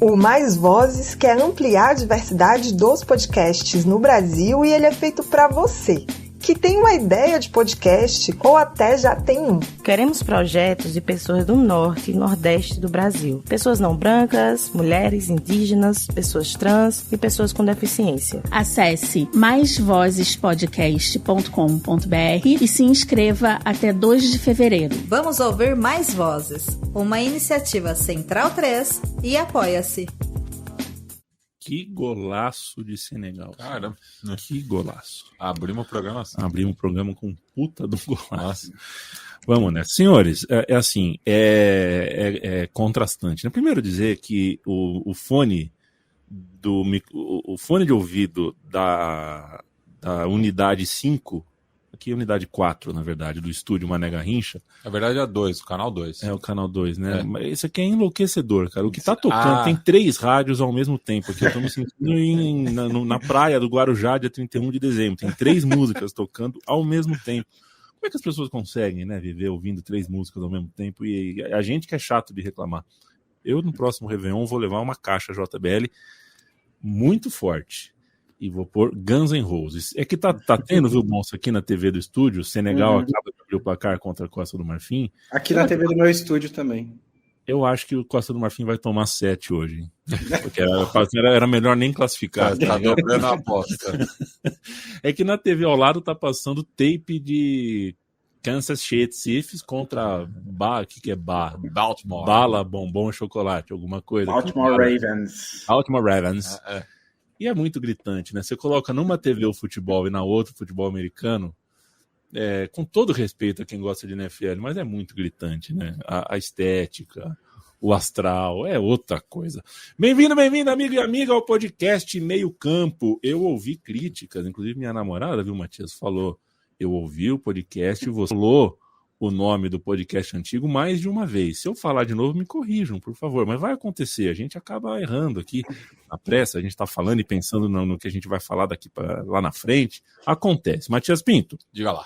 O Mais Vozes quer ampliar a diversidade dos podcasts no Brasil e ele é feito para você, que tem uma ideia de podcast ou até já tem um. Queremos projetos de pessoas do norte e nordeste do Brasil. Pessoas não brancas, mulheres, indígenas, pessoas trans e pessoas com deficiência. Acesse maisvozespodcast.com.br e se inscreva até 2 de fevereiro. Vamos ouvir Mais Vozes, uma iniciativa Central 3 e Apoia-se. Que golaço de Senegal. Caramba. Que golaço. Abrimos o programa assim. Abrimos o programa com um puta do golaço. Vamos, né? Senhores, é contrastante. Primeiro dizer que o fone de ouvido da unidade 5, aqui é a unidade 4, na verdade, do estúdio Mané Garrincha. Na verdade é 2, o canal 2. É o canal 2, né? Mas isso aqui é enlouquecedor, cara. O que tá tocando, tem 3 rádios ao mesmo tempo aqui. Eu tô me sentindo na praia do Guarujá, dia 31 de dezembro. Tem 3 músicas tocando ao mesmo tempo. Como é que as pessoas conseguem, né, viver ouvindo 3 músicas ao mesmo tempo? E a gente que é chato de reclamar. Eu, no próximo Réveillon, vou levar uma caixa JBL muito forte. E vou pôr Guns N' Roses. É que tá tendo, viu, Monstro, aqui na TV do estúdio. Senegal acaba de abrir o placar contra a Costa do Marfim. Aqui na TV do meu estúdio também. Eu acho que o Costa do Marfim vai tomar 7 hoje. Hein? Porque era melhor nem classificar. Tá dobrando a aposta. É que na TV ao lado tá passando tape de Kansas City Chiefs contra que é Baltimore. Bala, bombom, chocolate, alguma coisa. Baltimore Ravens. Baltimore Ravens. E é muito gritante, né? Você coloca numa TV o futebol e na outra o futebol americano, com todo respeito a quem gosta de NFL, mas é muito gritante, né? A estética, o astral, é outra coisa. Bem-vindo, amigo e amiga, ao podcast Meio Campo. Eu ouvi críticas, inclusive minha namorada, viu, Matias, falou, eu ouvi o podcast e você falou o nome do podcast antigo mais de uma vez. Se eu falar de novo, me corrijam, por favor. Mas vai acontecer, a gente acaba errando aqui na pressa, a gente está falando e pensando no que a gente vai falar daqui para lá na frente. Acontece. Matias Pinto. Diga lá.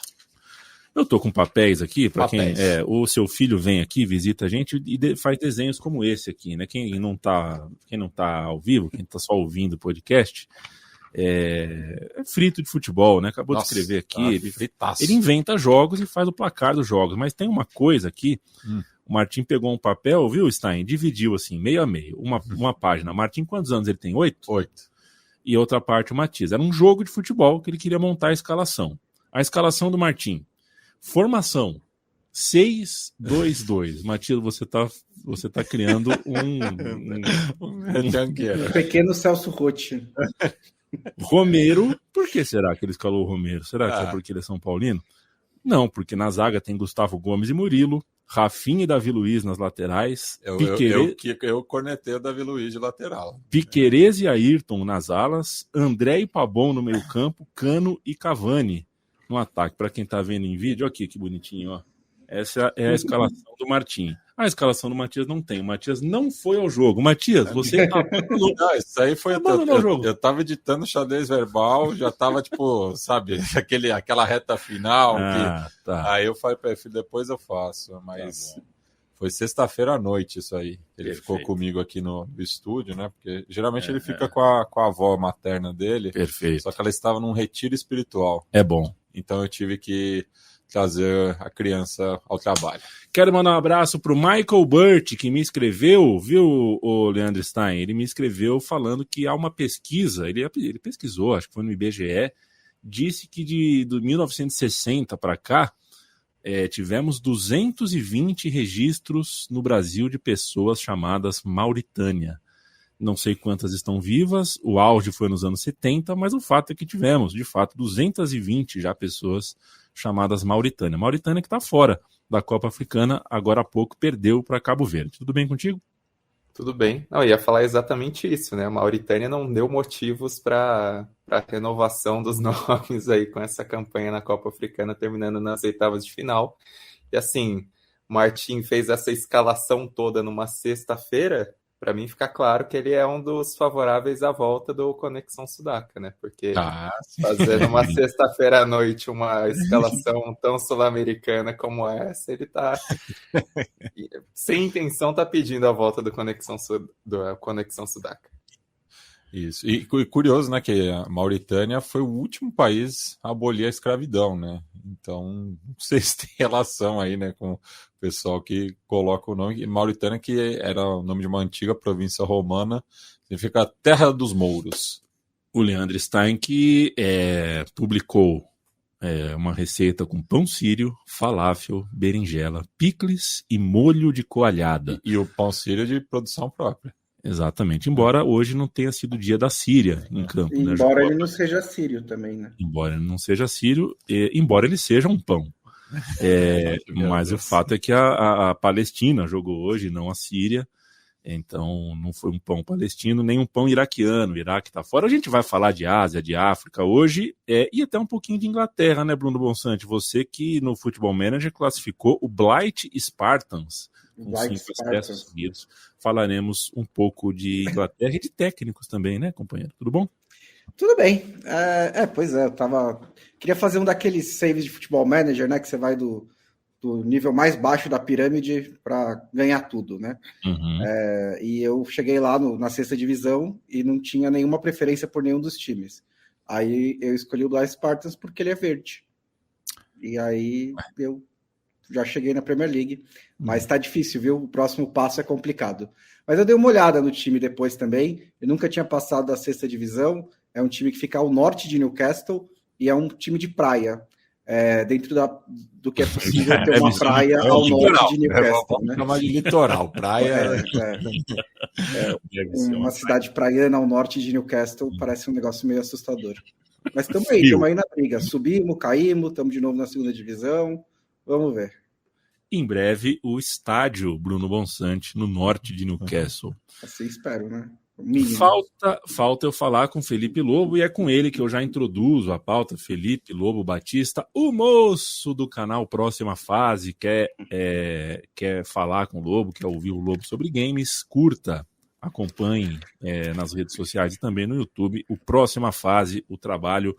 Eu tô com papéis aqui, para quem o seu filho vem aqui, visita a gente e faz desenhos como esse aqui, né? Quem não tá ao vivo, quem tá só ouvindo o podcast, é frito de futebol, né? Acabou de escrever aqui. Ele inventa jogos e faz o placar dos jogos. Mas tem uma coisa aqui. O Martim pegou um papel, viu, Stein? Dividiu assim, meio a meio. Uma página. Martim, quantos anos ele tem? 8? 8. E outra parte o Matias. Era um jogo de futebol que ele queria montar a escalação. A escalação do Martim. Formação 6-2-2. Matias, você tá criando um pequeno Celso Rotti. Romero, por que será que ele escalou o Romero? Será que é porque ele é São Paulino? Não, porque na zaga tem Gustavo Gomes e Murilo, Rafinha e Davi Luiz nas laterais. Eu cornetei o Davi Luiz de lateral. Piquerez e Ayrton nas alas, André e Pabon no meio campo, Cano e Cavani no ataque. Para quem tá vendo em vídeo, aqui que bonitinho, ó. Essa é a escalação do Martim. A escalação do Matias não tem. O Matias não foi ao jogo. Matias, você abandonou. Não, isso aí foi o jogo. Eu tava editando xadrez verbal, já tava tipo, sabe, aquela reta final. Tá. Aí eu falei pra ele, depois eu faço. Mas foi sexta-feira à noite isso aí. Ele ficou comigo aqui no estúdio, né? Porque geralmente ele fica com a avó materna dele. Perfeito. Só que ela estava num retiro espiritual. É bom. Então eu tive que trazer a criança ao trabalho. Quero mandar um abraço para o Michael Burt, que me escreveu, viu, o Leandro Stein? Ele me escreveu falando que há uma pesquisa, ele pesquisou, acho que foi no IBGE, disse que de 1960 para cá, tivemos 220 registros no Brasil de pessoas chamadas Mauritânia. Não sei quantas estão vivas, o auge foi nos anos 70, mas o fato é que tivemos, de fato, 220 já pessoas chamadas Mauritânia. Mauritânia que está fora da Copa Africana, agora há pouco perdeu para Cabo Verde. Tudo bem contigo? Tudo bem. Não, eu ia falar exatamente isso, né? A Mauritânia não deu motivos para a renovação dos nomes aí com essa campanha na Copa Africana, terminando nas oitavas de final. E assim, o Martim fez essa escalação toda numa sexta-feira, para mim fica claro que ele é um dos favoráveis à volta do Conexão Sudaca, né? Porque fazendo uma sexta-feira à noite uma escalação tão sul-americana como essa, ele tá sem intenção, tá pedindo a volta do Conexão Sudaca. Isso. E curioso, né, que a Mauritânia foi o último país a abolir a escravidão, né? Então, não sei se tem relação aí, né, com o pessoal que coloca o nome. Mauritânia, que era o nome de uma antiga província romana, significa Terra dos Mouros. O Leandro Stein, que publicou uma receita com pão sírio, falafel, berinjela, picles e molho de coalhada. E o pão sírio de produção própria. Exatamente, embora hoje não tenha sido o dia da Síria em campo. Embora ele não seja sírio também, né? Embora ele não seja sírio, embora ele seja um pão. Mas o fato é que a Palestina jogou hoje, não a Síria, então não foi um pão palestino, nem um pão iraquiano. O Iraque está fora. A gente vai falar de Ásia, de África hoje, e até um pouquinho de Inglaterra, né, Bruno Bonsante? Você que no Football Manager classificou o Blight Spartans, com 5 acessos seguidos. Falaremos um pouco de Inglaterra e de técnicos também, né, companheiro? Tudo bom? Tudo bem. Pois é, queria fazer um daqueles saves de Futebol Manager, né, que você vai do nível mais baixo da pirâmide para ganhar tudo, né? Uhum. E eu cheguei lá na sexta divisão e não tinha nenhuma preferência por nenhum dos times. Aí eu escolhi o Blight Spartans porque ele é verde. E aí eu já cheguei na Premier League, mas tá difícil, viu? O próximo passo é complicado. Mas eu dei uma olhada no time depois também, eu nunca tinha passado da sexta divisão, é um time que fica ao norte de Newcastle e é um time de praia, dentro do que é possível ter uma praia ao norte de Newcastle. Né? Chamar de litoral, praia. Uma cidade praiana ao norte de Newcastle parece um negócio meio assustador. Mas estamos aí na briga, subimos, caímos, estamos de novo na segunda divisão. Vamos ver. Em breve, o estádio Bruno Bonsante, no norte de Newcastle. Assim espero, né? Falta eu falar com Felipe Lobo, e é com ele que eu já introduzo a pauta. Felipe Lobo Batista, o moço do canal Próxima Fase, quer falar com o Lobo, quer ouvir o Lobo sobre games, curta, acompanhe nas redes sociais e também no YouTube o Próxima Fase, o trabalho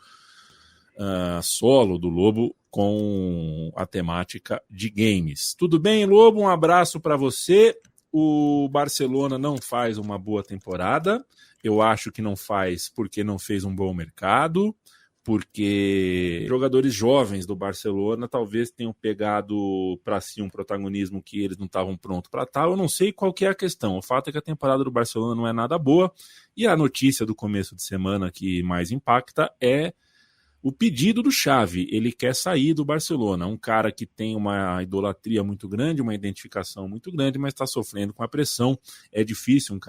solo do Lobo com a temática de games. Tudo bem, Lobo? Um abraço para você. O Barcelona não faz uma boa temporada. Eu acho que não faz porque não fez um bom mercado, porque jogadores jovens do Barcelona talvez tenham pegado para si um protagonismo que eles não estavam prontos para tal. Eu não sei qual que é a questão. O fato é que a temporada do Barcelona não é nada boa, e a notícia do começo de semana que mais impacta é o pedido do Xavi. Ele quer sair do Barcelona, um cara que tem uma idolatria muito grande, uma identificação muito grande, mas está sofrendo com a pressão. É difícil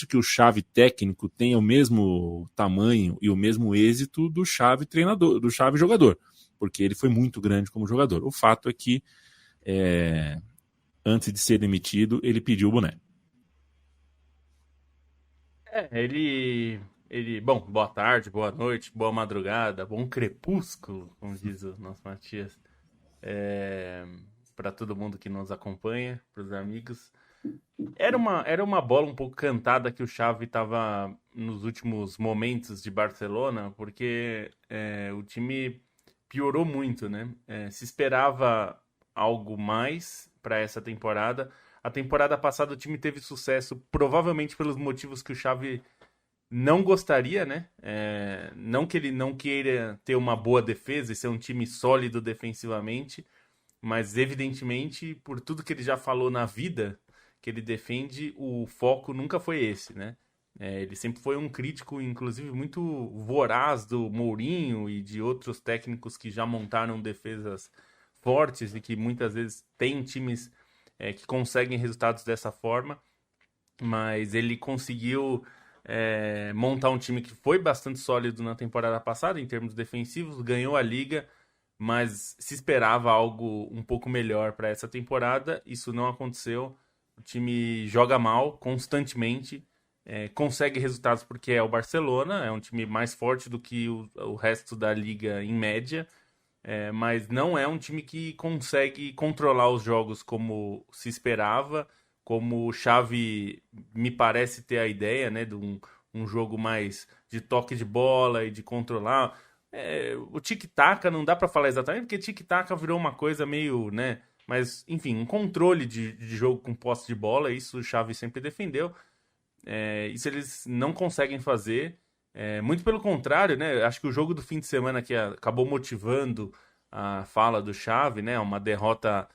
que o Xavi técnico tenha o mesmo tamanho e o mesmo êxito do Xavi treinador, do Xavi jogador, porque ele foi muito grande como jogador. O fato é que antes de ser demitido, ele pediu o boné. Bom, boa tarde, boa noite, boa madrugada, bom crepúsculo, como diz o nosso Matias, para todo mundo que nos acompanha, para os amigos. Era uma bola um pouco cantada que o Xavi estava nos últimos momentos de Barcelona, porque o time piorou muito, né? Se esperava algo mais para essa temporada. A temporada passada o time teve sucesso, provavelmente pelos motivos que o Xavi não gostaria, né? Não que ele não queira ter uma boa defesa e ser um time sólido defensivamente, mas evidentemente, por tudo que ele já falou na vida que ele defende, o foco nunca foi esse, né? Ele sempre foi um crítico, inclusive, muito voraz do Mourinho e de outros técnicos que já montaram defesas fortes e que muitas vezes têm times que conseguem resultados dessa forma, mas ele conseguiu montar um time que foi bastante sólido na temporada passada em termos defensivos, ganhou a Liga, mas se esperava algo um pouco melhor para essa temporada. Isso não aconteceu. O time joga mal constantemente, consegue resultados porque é o Barcelona, é um time mais forte do que o resto da Liga em média, mas não é um time que consegue controlar os jogos como se esperava, como o Xavi me parece ter a ideia, né, de um jogo mais de toque de bola e de controlar. O tic-tac não dá para falar exatamente, porque tic-tac virou uma coisa meio, né, mas enfim, um controle de jogo com posse de bola, isso o Xavi sempre defendeu. Isso eles não conseguem fazer, muito pelo contrário, né, acho que o jogo do fim de semana que acabou motivando a fala do Xavi, né, uma derrota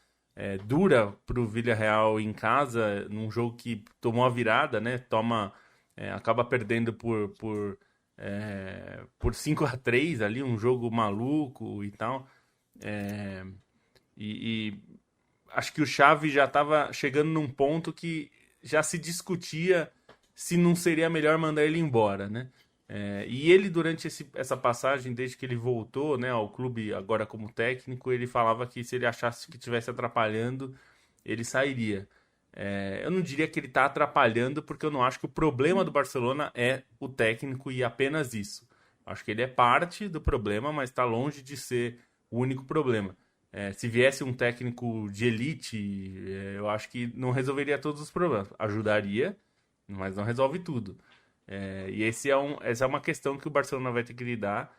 dura para o Villarreal em casa, num jogo que tomou a virada, né, acaba perdendo por 5-3 ali, um jogo maluco e tal. E acho que o Xavi já estava chegando num ponto que já se discutia se não seria melhor mandar ele embora, né? E ele, durante essa passagem, desde que ele voltou, né, ao clube agora como técnico, ele falava que se ele achasse que estivesse atrapalhando, ele sairia. Eu não diria que ele está atrapalhando, porque eu não acho que o problema do Barcelona é o técnico e apenas isso. Acho que ele é parte do problema, mas está longe de ser o único problema. Se viesse um técnico de elite, eu acho que não resolveria todos os problemas. Ajudaria, mas não resolve tudo. E essa é uma questão que o Barcelona vai ter que lidar.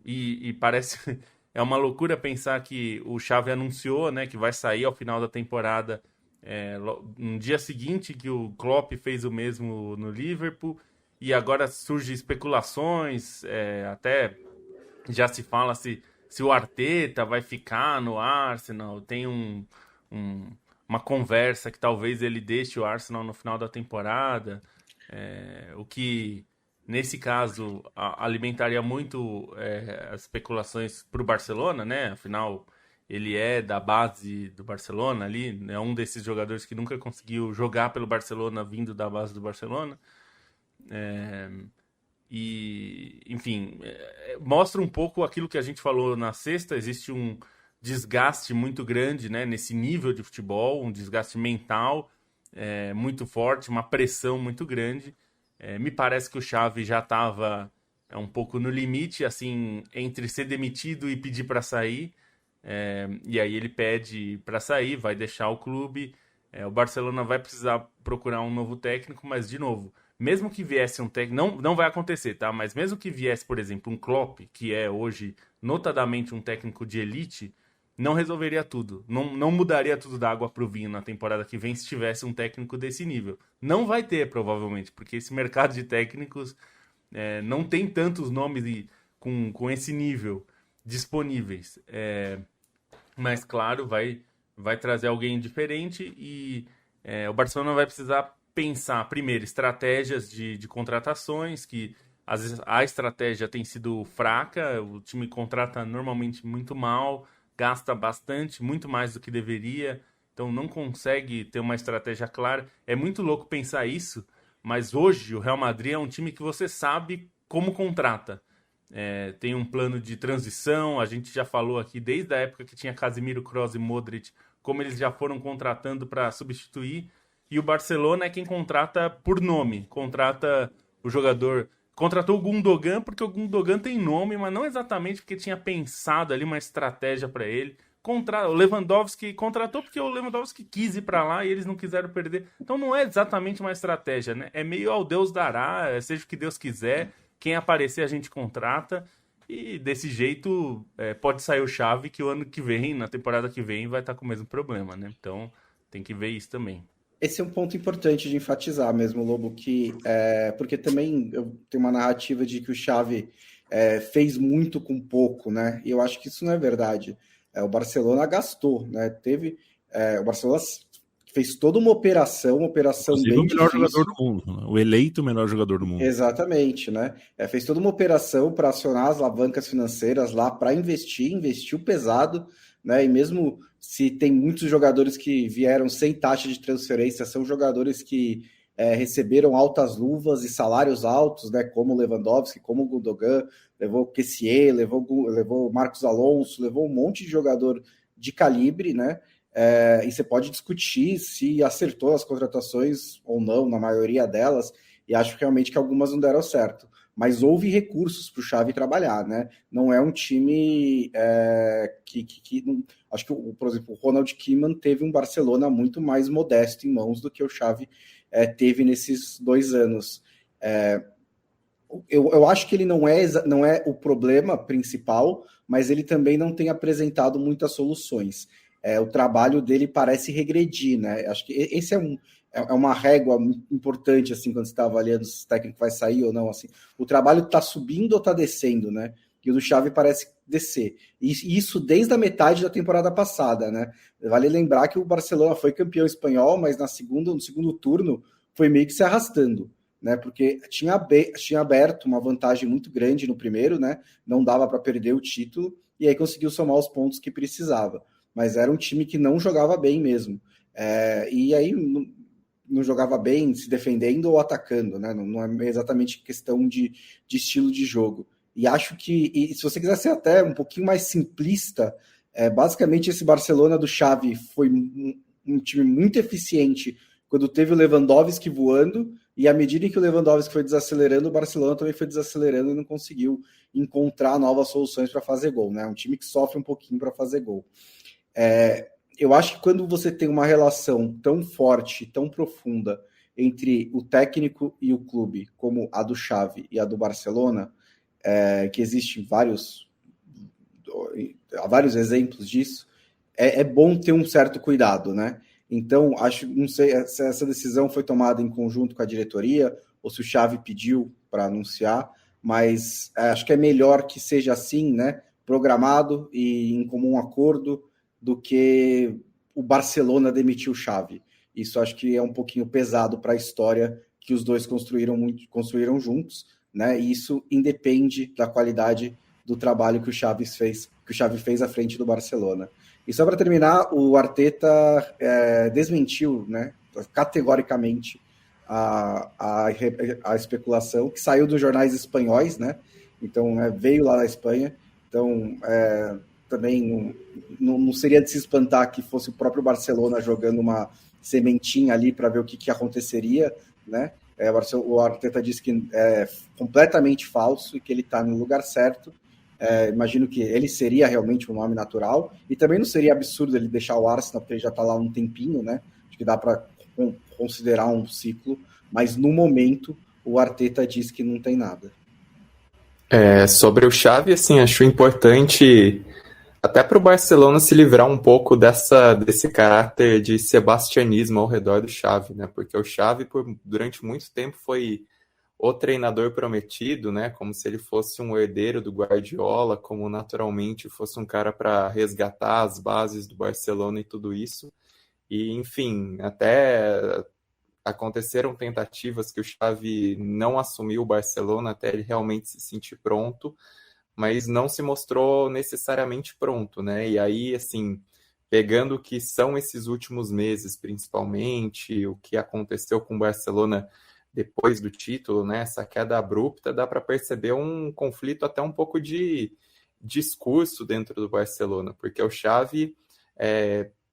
E parece... É uma loucura pensar que o Xavi anunciou, né, que vai sair ao final da temporada, no dia seguinte que o Klopp fez o mesmo no Liverpool, e agora surgem especulações, até já se fala se o Arteta vai ficar no Arsenal, tem uma conversa que talvez ele deixe o Arsenal no final da temporada, o que... Nesse caso, alimentaria muito as especulações para o Barcelona, né? Afinal, ele é da base do Barcelona ali, é um desses jogadores que nunca conseguiu jogar pelo Barcelona vindo da base do Barcelona. Enfim, mostra um pouco aquilo que a gente falou na sexta. Existe um desgaste muito grande, né, nesse nível de futebol, um desgaste mental muito forte, uma pressão muito grande. Me parece que o Xavi já estava um pouco no limite, assim, entre ser demitido e pedir para sair. E aí ele pede para sair, vai deixar o clube. O Barcelona vai precisar procurar um novo técnico, mas, de novo, mesmo que viesse um técnico... Não vai acontecer, tá? Mas mesmo que viesse, por exemplo, um Klopp, que é hoje notadamente um técnico de elite, não resolveria tudo. Não mudaria tudo da água para o vinho na temporada que vem se tivesse um técnico desse nível. Não vai ter, provavelmente, porque esse mercado de técnicos não tem tantos nomes com esse nível disponíveis. Mas, claro, vai trazer alguém diferente e o Barcelona vai precisar pensar, primeiro, estratégias de contratações, que às vezes a estratégia tem sido fraca, o time contrata normalmente muito mal, gasta bastante, muito mais do que deveria, então não consegue ter uma estratégia clara. É muito louco pensar isso, mas hoje o Real Madrid é um time que você sabe como contrata. Tem um plano de transição, a gente já falou aqui desde a época que tinha Casemiro, Kroos e Modric, como eles já foram contratando para substituir, e o Barcelona é quem contrata por nome, contrata o jogador... Contratou o Gundogan porque o Gundogan tem nome, mas não exatamente porque tinha pensado ali uma estratégia para ele. O Lewandowski contratou porque o Lewandowski quis ir para lá e eles não quiseram perder. Então não é exatamente uma estratégia, né? É meio ao Deus dará, seja o que Deus quiser. Quem aparecer a gente contrata. E desse jeito pode sair o Xavi, que o ano que vem, na temporada que vem, vai estar com o mesmo problema, né? Então tem que ver isso também. Esse é um ponto importante de enfatizar mesmo, Lobo, que porque também eu tenho uma narrativa de que o Xavi fez muito com pouco, né? E eu acho que isso não é verdade. O Barcelona gastou, né? O Barcelona fez toda uma operação bem o melhor jogador do mundo, né? O eleito melhor jogador do mundo. Exatamente, né? Fez toda uma operação para acionar as alavancas financeiras lá, para investiu pesado, né? E mesmo se tem muitos jogadores que vieram sem taxa de transferência, são jogadores que receberam altas luvas e salários altos, né? Como o Lewandowski, como o Gundogan, levou o Kessié, levou o Marcos Alonso, levou um monte de jogador de calibre, né? E você pode discutir se acertou as contratações ou não, na maioria delas, e acho realmente que algumas não deram certo. mas houve recursos para o Xavi trabalhar, né? Não é um time acho que, por exemplo, o Ronald Koeman teve um Barcelona muito mais modesto em mãos do que o Xavi teve nesses 2 anos. Eu acho que ele não é o problema principal, mas ele também não tem apresentado muitas soluções. O trabalho dele parece regredir, né? Acho que esse é uma régua importante, assim, quando você está avaliando se o técnico vai sair ou não, assim. O trabalho está subindo ou está descendo, né? E o do Xavi parece descer. E isso desde a metade da temporada passada, né? Vale lembrar que o Barcelona foi campeão espanhol, mas no segundo turno foi meio que se arrastando, né? Porque tinha aberto uma vantagem muito grande no primeiro, né? Não dava para perder o título, e aí conseguiu somar os pontos que precisava. Mas era um time que não jogava bem mesmo. E aí não jogava bem se defendendo ou atacando, né? Não é exatamente questão de estilo de jogo. E acho que, se você quiser ser até um pouquinho mais simplista, basicamente esse Barcelona do Xavi foi um time muito eficiente quando teve o Lewandowski voando, e à medida que o Lewandowski foi desacelerando, o Barcelona também foi desacelerando e não conseguiu encontrar novas soluções para fazer gol, né? Um time que sofre um pouquinho para fazer gol. Eu acho que quando você tem uma relação tão forte, tão profunda entre o técnico e o clube, como a do Xavi e a do Barcelona, que existem vários exemplos disso, é bom ter um certo cuidado, né? Então, não sei se essa decisão foi tomada em conjunto com a diretoria ou se o Xavi pediu para anunciar, mas acho que é melhor que seja assim, né? Programado e em comum acordo, do que o Barcelona demitiu o Xavi. Isso acho que é um pouquinho pesado para a história que os dois construíram juntos, né? E isso independe da qualidade do trabalho que o Xavi fez à frente do Barcelona. E só para terminar, o Arteta desmentiu, né, categoricamente a especulação, que saiu dos jornais espanhóis, né? Então, veio lá da Espanha. Então, também não seria de se espantar que fosse o próprio Barcelona jogando uma sementinha ali para ver o que aconteceria, né? O Arteta disse que é completamente falso e que ele está no lugar certo. Imagino que ele seria realmente um nome natural, e também não seria absurdo ele deixar o Arsenal, porque ele já está lá há um tempinho, né? Acho que dá para considerar um ciclo, mas no momento o Arteta diz que não tem nada. Sobre o Xavi, assim, acho importante até para o Barcelona se livrar um pouco desse caráter de sebastianismo ao redor do Xavi, né? Porque o Xavi, durante muito tempo, foi o treinador prometido, né? Como se ele fosse um herdeiro do Guardiola, como naturalmente fosse um cara para resgatar as bases do Barcelona e tudo isso. E, enfim, até aconteceram tentativas que o Xavi não assumiu o Barcelona até ele realmente se sentir pronto, mas não se mostrou necessariamente pronto, né? E aí, assim, pegando o que são esses últimos meses, principalmente, o que aconteceu com o Barcelona depois do título, né, essa queda abrupta, dá para perceber um conflito até um pouco de discurso dentro do Barcelona, porque o Xavi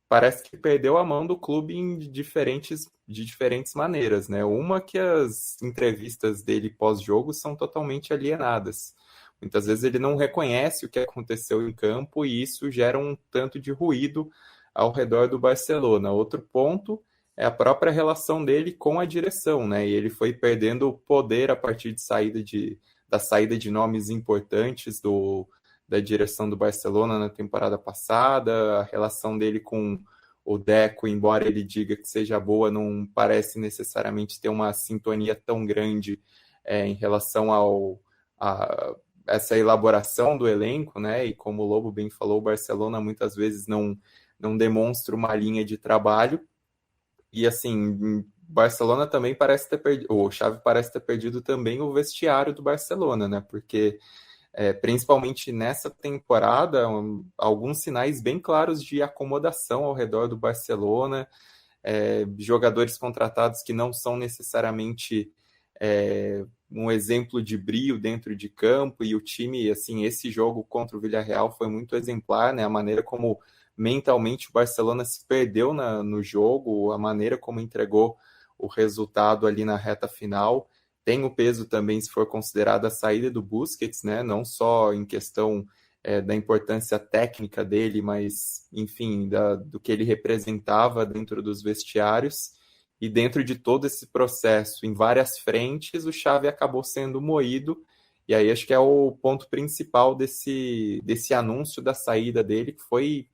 parece que perdeu a mão do clube de diferentes maneiras, né? Uma que as entrevistas dele pós-jogo são totalmente alienadas. Muitas vezes ele não reconhece o que aconteceu em campo e isso gera um tanto de ruído ao redor do Barcelona. Outro ponto é a própria relação dele com a direção, né? E ele foi perdendo o poder a partir da saída de nomes importantes da direção do Barcelona na temporada passada. A relação dele com o Deco, embora ele diga que seja boa, não parece necessariamente ter uma sintonia tão grande em relação a essa elaboração do elenco, né? E como o Lobo bem falou, o Barcelona muitas vezes não demonstra uma linha de trabalho. E assim, Barcelona também parece ter perdido, o Xavi parece ter perdido também o vestiário do Barcelona, né? Porque principalmente nessa temporada, alguns sinais bem claros de acomodação ao redor do Barcelona, jogadores contratados que não são necessariamente um exemplo de brio dentro de campo, e o time, assim, esse jogo contra o Villarreal foi muito exemplar, né? A maneira como mentalmente o Barcelona se perdeu no jogo, a maneira como entregou o resultado ali na reta final. tem o peso também se for considerada a saída do Busquets, né? Não só em questão da importância técnica dele, mas, enfim, do que ele representava dentro dos vestiários. E dentro de todo esse processo, em várias frentes, o Xavi acabou sendo moído. E aí acho que é o ponto principal desse anúncio da saída dele, que foi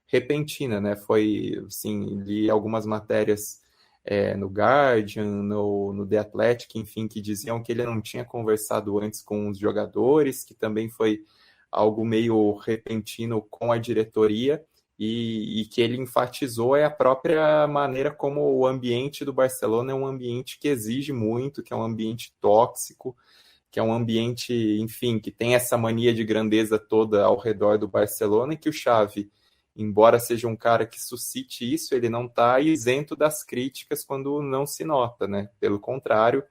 repentina, né? Foi, assim, li algumas matérias no Guardian, no The Athletic, enfim, que diziam que ele não tinha conversado antes com os jogadores, que também foi algo meio repentino com a diretoria, e que ele enfatizou a própria maneira como o ambiente do Barcelona é um ambiente que exige muito, que é um ambiente tóxico, que é um ambiente, enfim, que tem essa mania de grandeza toda ao redor do Barcelona, e que o Xavi, embora seja um cara que suscite isso, ele não está isento das críticas quando não se nota, né? Pelo contrário,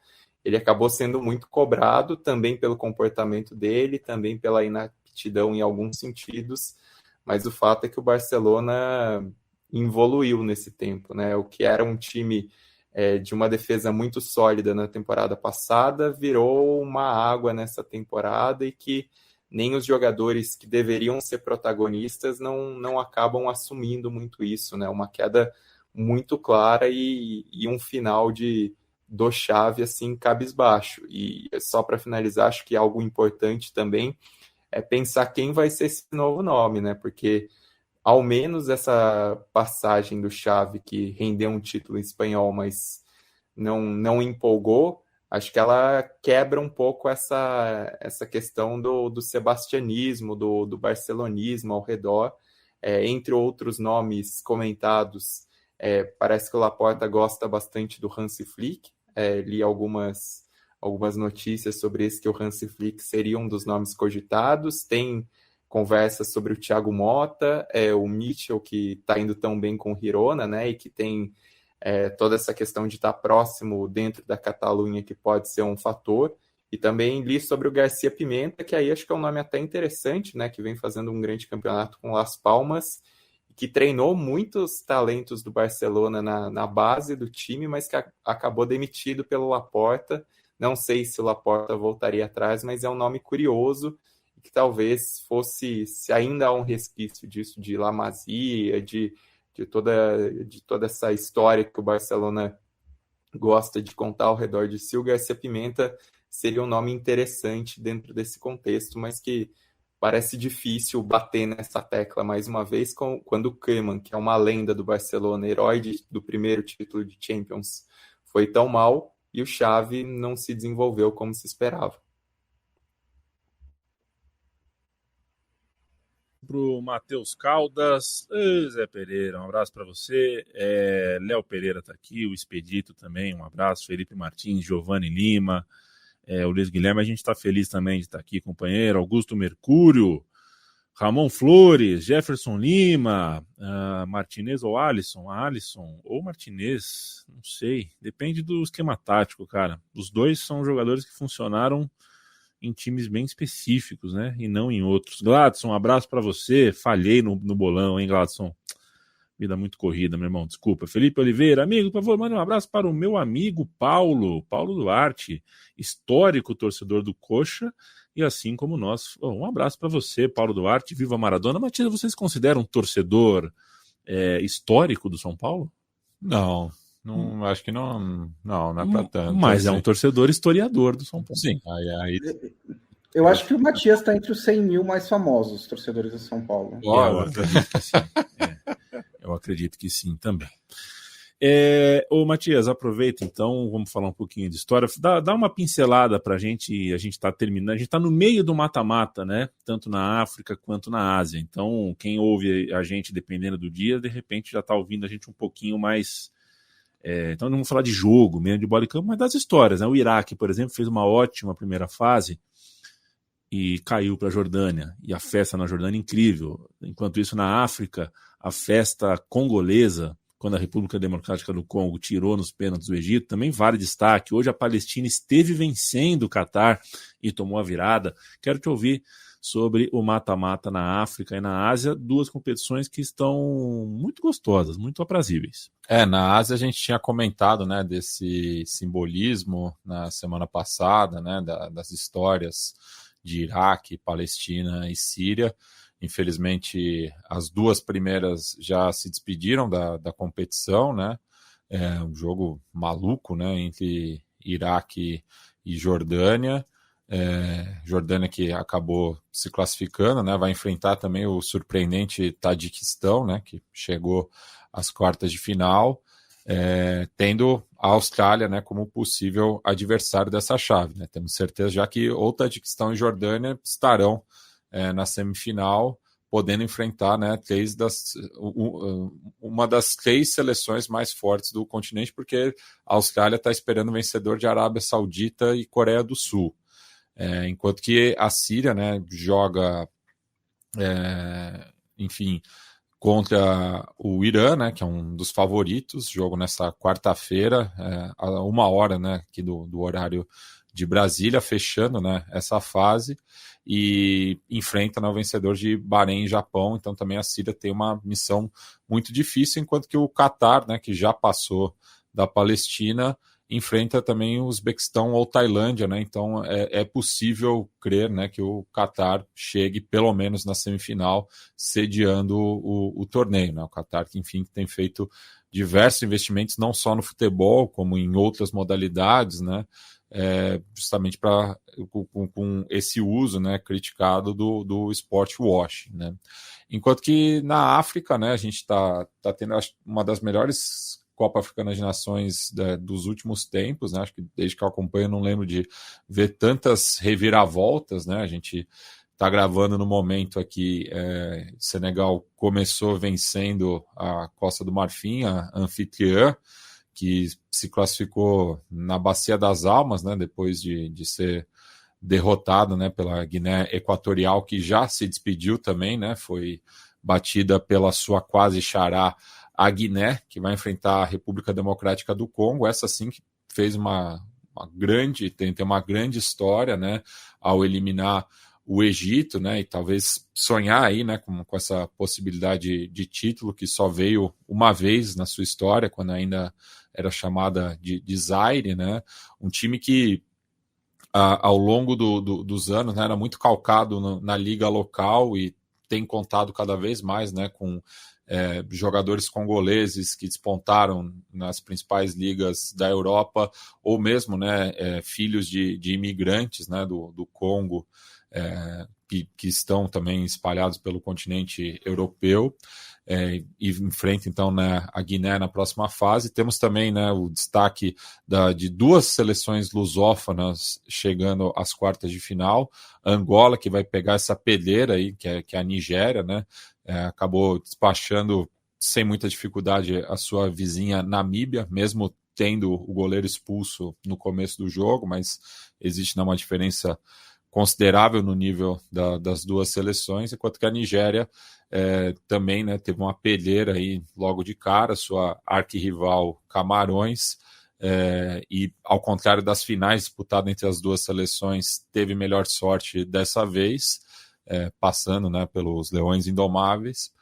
ele acabou sendo muito cobrado também pelo comportamento dele, também pela inaptidão em alguns sentidos, mas o fato é que o Barcelona evoluiu nesse tempo, né? O que era um time de uma defesa muito sólida na temporada passada virou uma água nessa temporada, e que nem os jogadores que deveriam ser protagonistas não acabam assumindo muito isso, né? Uma queda muito clara e um final do Xavi assim cabisbaixo. E só para finalizar, acho que algo importante também é pensar quem vai ser esse novo nome, né? Porque ao menos essa passagem do Xavi, que rendeu um título em espanhol, mas não empolgou, acho que ela quebra um pouco essa questão do sebastianismo, do barcelonismo ao redor. Entre outros nomes comentados, parece que o Laporta gosta bastante do Hansi Flick. Li algumas notícias sobre isso, que o Hansi Flick seria um dos nomes cogitados. Tem conversas sobre o Thiago Motta, o Mitchell, que está indo tão bem com o Girona, né, e que tem toda essa questão de estar próximo dentro da Catalunha, que pode ser um fator. E também li sobre o Garcia Pimenta, que aí acho que é um nome até interessante, né, que vem fazendo um grande campeonato com Las Palmas, que treinou muitos talentos do Barcelona na base do time, mas que acabou demitido pelo Laporta. Não sei se o Laporta voltaria atrás, mas é um nome curioso, que talvez fosse, se ainda há um resquício disso, de La Masia, de toda essa história que o Barcelona gosta de contar ao redor de si, o Garcia Pimenta seria um nome interessante dentro desse contexto, mas que parece difícil bater nessa tecla mais uma vez, quando o Koeman, que é uma lenda do Barcelona, herói do primeiro título de Champions, foi tão mal, e o Xavi não se desenvolveu como se esperava. Pro Matheus Caldas, Zé Pereira, um abraço para você. Léo Pereira tá aqui, o Expedito também, um abraço. Felipe Martins, Giovanni Lima, o Luiz Guilherme, a gente está feliz também de estar aqui, companheiro. Augusto Mercúrio, Ramon Flores, Jefferson Lima, Martinez ou Alisson ou Martinez, não sei, depende do esquema tático, cara. Os dois são jogadores que funcionaram em times bem específicos, né, e não em outros. Gladson, um abraço para você. Falhei no bolão, hein, Gladson? Vida muito corrida, meu irmão, desculpa. Felipe Oliveira, amigo, por favor, manda um abraço para o meu amigo Paulo Duarte, histórico torcedor do Coxa, e assim como nós. Um abraço para você, Paulo Duarte, viva Maradona. Matias, vocês consideram um torcedor histórico do São Paulo? Não, acho que não é para tanto. Mas é um torcedor historiador do São Paulo. Sim. Eu acho que o Matias está entre os 100 mil mais famosos torcedores do São Paulo. Eu acredito que sim. Eu acredito que sim também. Matias, aproveita então, vamos falar um pouquinho de história. Dá uma pincelada para a gente está terminando, a gente está no meio do mata-mata, né? Tanto na África quanto na Ásia. Então, quem ouve a gente, dependendo do dia, de repente já está ouvindo a gente um pouquinho mais. Então, não vamos falar de jogo, mesmo de bola de campo, mas das histórias, né? O Iraque, por exemplo, fez uma ótima primeira fase e caiu para a Jordânia. E a festa na Jordânia é incrível. Enquanto isso, na África, a festa congolesa, quando a República Democrática do Congo tirou nos pênaltis do Egito, também vale destaque. Hoje a Palestina esteve vencendo o Catar e tomou a virada. Quero te ouvir sobre o mata-mata na África e na Ásia, 2 competições que estão muito gostosas, muito aprazíveis. Na Ásia a gente tinha comentado, né, desse simbolismo na semana passada, né, das histórias de Iraque, Palestina e Síria. Infelizmente, as 2 primeiras já se despediram da competição, né? É um jogo maluco, né, entre Iraque e Jordânia. Jordânia que acabou se classificando, né, vai enfrentar também o surpreendente Tajiquistão, né, que chegou às quartas de final, tendo a Austrália, né, como possível adversário dessa chave, né. Temos certeza já que ou Tajiquistão e Jordânia estarão na semifinal, podendo enfrentar, né, uma das 3 seleções mais fortes do continente, porque a Austrália está esperando o vencedor de Arábia Saudita e Coreia do Sul. Enquanto que a Síria, né, joga, contra o Irã, né, que é um dos favoritos, jogo nessa quarta-feira, a 1h, né, aqui do horário de Brasília, fechando, né, essa fase, e enfrenta, né, o vencedor de Bahrein e Japão. Então também a Síria tem uma missão muito difícil, enquanto que o Catar, né, que já passou da Palestina, enfrenta também o Uzbequistão ou Tailândia, né? Então é possível crer, né, que o Catar chegue pelo menos na semifinal, sediando o torneio, né? O Catar que, enfim, tem feito diversos investimentos, não só no futebol, como em outras modalidades, né? Justamente com esse uso, né, criticado do sport washing, né? Enquanto que na África, né, a gente está tendo uma das melhores Copa Africana de Nações dos últimos tempos, né? Acho que desde que eu acompanho não lembro de ver tantas reviravoltas, né? A gente está gravando no momento aqui, Senegal começou vencendo a Costa do Marfim, a anfitriã, que se classificou na Bacia das Almas, né, depois de ser derrotado, né, pela Guiné Equatorial, que já se despediu também, né, foi batida pela sua quase xará, a Guiné, que vai enfrentar a República Democrática do Congo, essa sim que fez tem uma grande história, né, ao eliminar o Egito, né, e talvez sonhar aí, né, com essa possibilidade de título que só veio uma vez na sua história, quando ainda era chamada de Zaire, né, um time que ao longo dos anos, né, era muito calcado na liga local e tem contado cada vez mais, né, com jogadores congoleses que despontaram nas principais ligas da Europa, ou mesmo, né, filhos de imigrantes, né, do Congo, que estão também espalhados pelo continente europeu, e enfrenta então, né, a Guiné na próxima fase. Temos também, né, o destaque de 2 seleções lusófonas chegando às quartas de final. Angola, que vai pegar essa pedreira aí, que é a Nigéria, né, acabou despachando sem muita dificuldade a sua vizinha Namíbia, mesmo tendo o goleiro expulso no começo do jogo, mas existe, né, uma diferença considerável no nível das 2 seleções, enquanto que a Nigéria também, né, teve uma pedreira aí logo de cara, sua arquirrival Camarões, e ao contrário das finais disputadas entre as 2 seleções, teve melhor sorte dessa vez, passando, né, pelos Leões Indomáveis.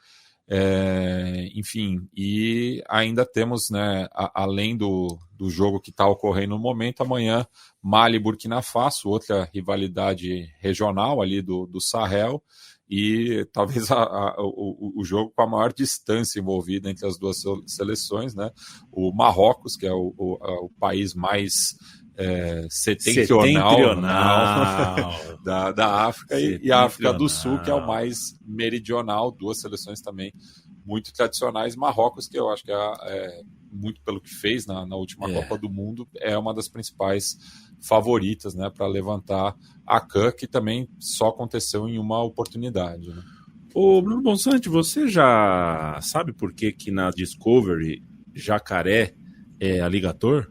Enfim, e ainda temos, né, além do jogo que está ocorrendo no momento, amanhã Mali e Burkina Faso, outra rivalidade regional ali do Sahel, e talvez o jogo com a maior distância envolvida entre as 2 seleções, né? O Marrocos, que é o país mais setentrional da África, e a África do Sul, que é o mais meridional, 2 seleções também muito tradicionais. Marrocos, que eu acho que muito pelo que fez na última Copa do Mundo, é uma das principais favoritas, né, para levantar a CAN, que também só aconteceu em uma oportunidade, né? Ô, Bruno Bonsante, você já sabe por que na Discovery jacaré é alligator?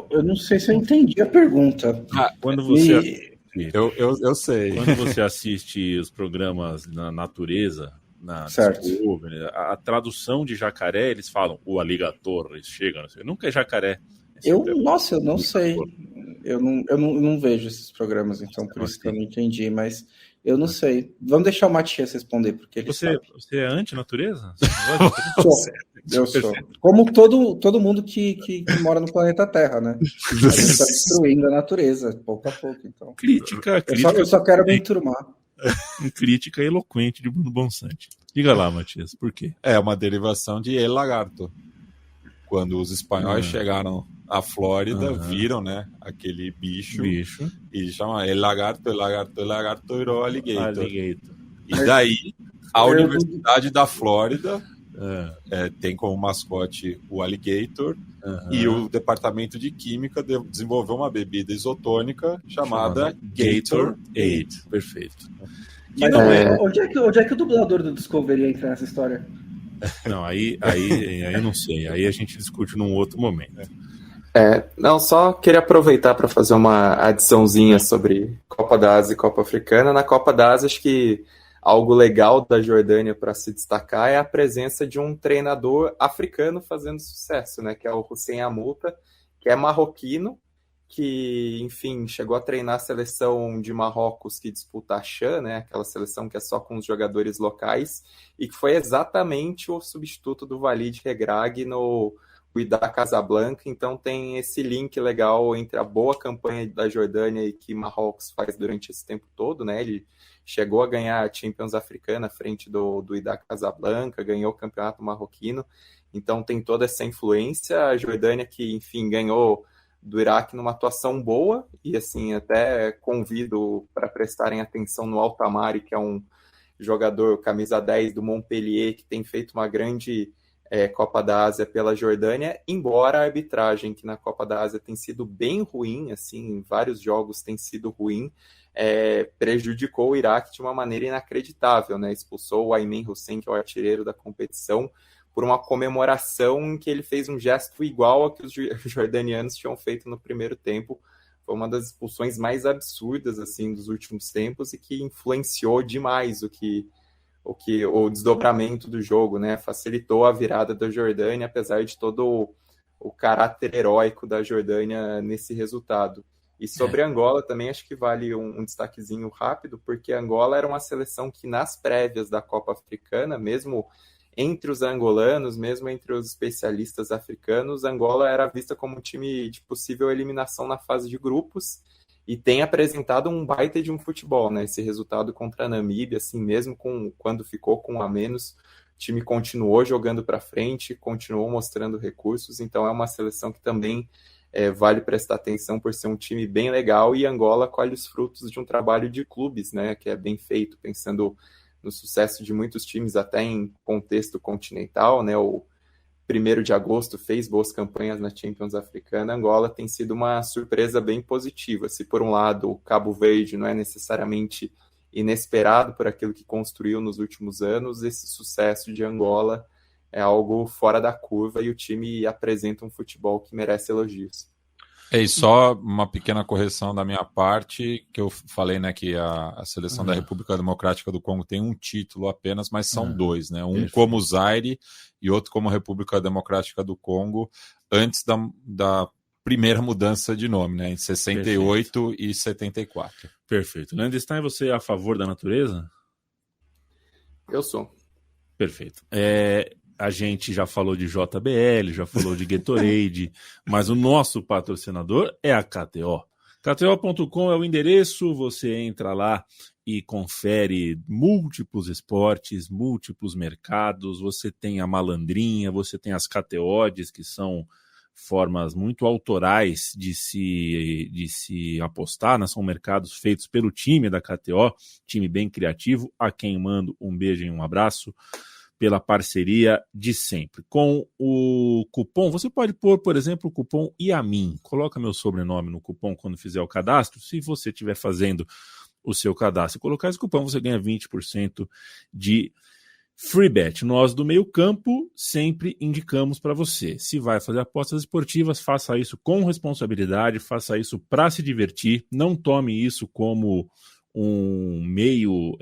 Eu não sei se eu entendi a pergunta. Quando você eu sei. Quando você assiste os programas na natureza, na Discovery, a tradução de jacaré, eles falam o alligator, eles chegam, nunca é jacaré. Eu não sei. Eu não vejo esses programas, então por isso que eu não entendi, mas eu não sei. Vamos deixar o Matias responder, porque ele sabe. Você é anti-natureza? Eu sou. Como todo mundo que mora no planeta Terra, né? A gente está destruindo a natureza, pouco a pouco. Então. Crítica. Eu só quero me enturmar. Crítica eloquente de Bruno Bonsante. Diga lá, Matias, por quê? É uma derivação de El Lagarto. Quando os espanhóis chegaram à Flórida, viram, né, aquele bicho e chama El Lagarto virou alligator. E daí, a Universidade da Flórida tem como mascote o alligator e o Departamento de Química desenvolveu uma bebida isotônica chamada Gatorade. Perfeito. Mas onde é que o dublador do Discovery entra nessa história? Não, aí eu não sei. Aí a gente discute num outro momento. Não, só queria aproveitar para fazer uma adiçãozinha sobre Copa da Ásia e Copa Africana. Na Copa da Ásia, acho que algo legal da Jordânia para se destacar é a presença de um treinador africano fazendo sucesso, né? Que é o Hussein Amouta, que é marroquino, que, enfim, chegou a treinar a seleção de Marrocos que disputa a CHAN, né? Aquela seleção que é só com os jogadores locais, e que foi exatamente o substituto do Walid Regragui no Wydad Casablanca. Então tem esse link legal entre a boa campanha da Jordânia e que Marrocos faz durante esse tempo todo, né? Ele chegou a ganhar a Champions Africana à frente do Wydad Casablanca, ganhou o campeonato marroquino, então tem toda essa influência. A Jordânia que, enfim, ganhou do Iraque numa atuação boa, e assim, até convido para prestarem atenção no Altamari, que é um jogador camisa 10 do Montpellier, que tem feito uma grande Copa da Ásia pela Jordânia, embora a arbitragem, que na Copa da Ásia tem sido bem ruim, assim, em vários jogos tem sido ruim, prejudicou o Iraque de uma maneira inacreditável, né? Expulsou o Ayman Hussein, que é o artilheiro da competição, por uma comemoração em que ele fez um gesto igual ao que os jordanianos tinham feito no primeiro tempo. Foi uma das expulsões mais absurdas assim dos últimos tempos e que influenciou demais o desdobramento do jogo, né? Facilitou a virada da Jordânia, apesar de todo o caráter heróico da Jordânia nesse resultado. E sobre Angola também acho que vale um destaquezinho rápido, porque Angola era uma seleção que nas prévias da Copa Africana, mesmo entre os angolanos, mesmo entre os especialistas africanos, Angola era vista como um time de possível eliminação na fase de grupos e tem apresentado um baita de um futebol, né? Esse resultado contra a Namíbia, assim, mesmo quando ficou com um a menos, o time continuou jogando para frente, continuou mostrando recursos, então é uma seleção que também vale prestar atenção por ser um time bem legal, e Angola colhe os frutos de um trabalho de clubes, né? Que é bem feito, pensando no sucesso de muitos times, até em contexto continental, né? O 1º de agosto fez boas campanhas na Champions Africana. Angola tem sido uma surpresa bem positiva. Se por um lado o Cabo Verde não é necessariamente inesperado por aquilo que construiu nos últimos anos, esse sucesso de Angola é algo fora da curva e o time apresenta um futebol que merece elogios. E só uma pequena correção da minha parte, que eu falei, né, que a seleção da República Democrática do Congo tem um título apenas, mas são dois, né? Um como Zaire e outro como República Democrática do Congo, antes da primeira mudança de nome, né? Em 68 e 74. Perfeito. Landstein, você é a favor da natureza? Eu sou. Perfeito. A gente já falou de JBL, já falou de Gatorade, mas o nosso patrocinador é a KTO. KTO.com é o endereço, você entra lá e confere múltiplos esportes, múltiplos mercados, você tem a malandrinha, você tem as KTOs, que são formas muito autorais de se apostar, né? São mercados feitos pelo time da KTO, time bem criativo, a quem mando um beijo e um abraço pela parceria de sempre. Com o cupom, você pode pôr, por exemplo, o cupom IAMIN. Coloca meu sobrenome no cupom quando fizer o cadastro. Se você estiver fazendo o seu cadastro e colocar esse cupom, você ganha 20% de free bet. Nós do meio campo sempre indicamos para você. Se vai fazer apostas esportivas, faça isso com responsabilidade, faça isso para se divertir. Não tome isso como um meio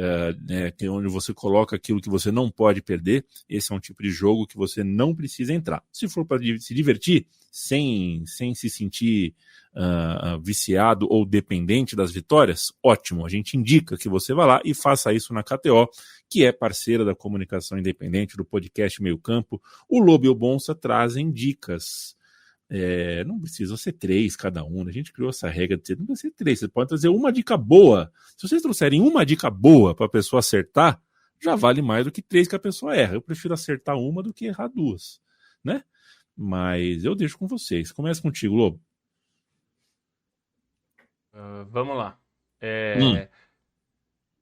onde você coloca aquilo que você não pode perder. Esse é um tipo de jogo que você não precisa entrar. Se for para se divertir, sem se sentir viciado ou dependente das vitórias, ótimo. A gente indica que você vá lá e faça isso na KTO, que é parceira da comunicação independente, do podcast Meio Campo. O Lobo e o Bonsa trazem dicas. Não precisa ser 3 cada um. A gente criou essa regra de não precisa ser 3. Você pode trazer uma dica boa. Se vocês trouxerem uma dica boa para a pessoa acertar, já vale mais do que 3 que a pessoa erra. Eu prefiro acertar uma do que errar 2, né? Mas eu deixo com vocês. Começa contigo, Lobo. Vamos lá.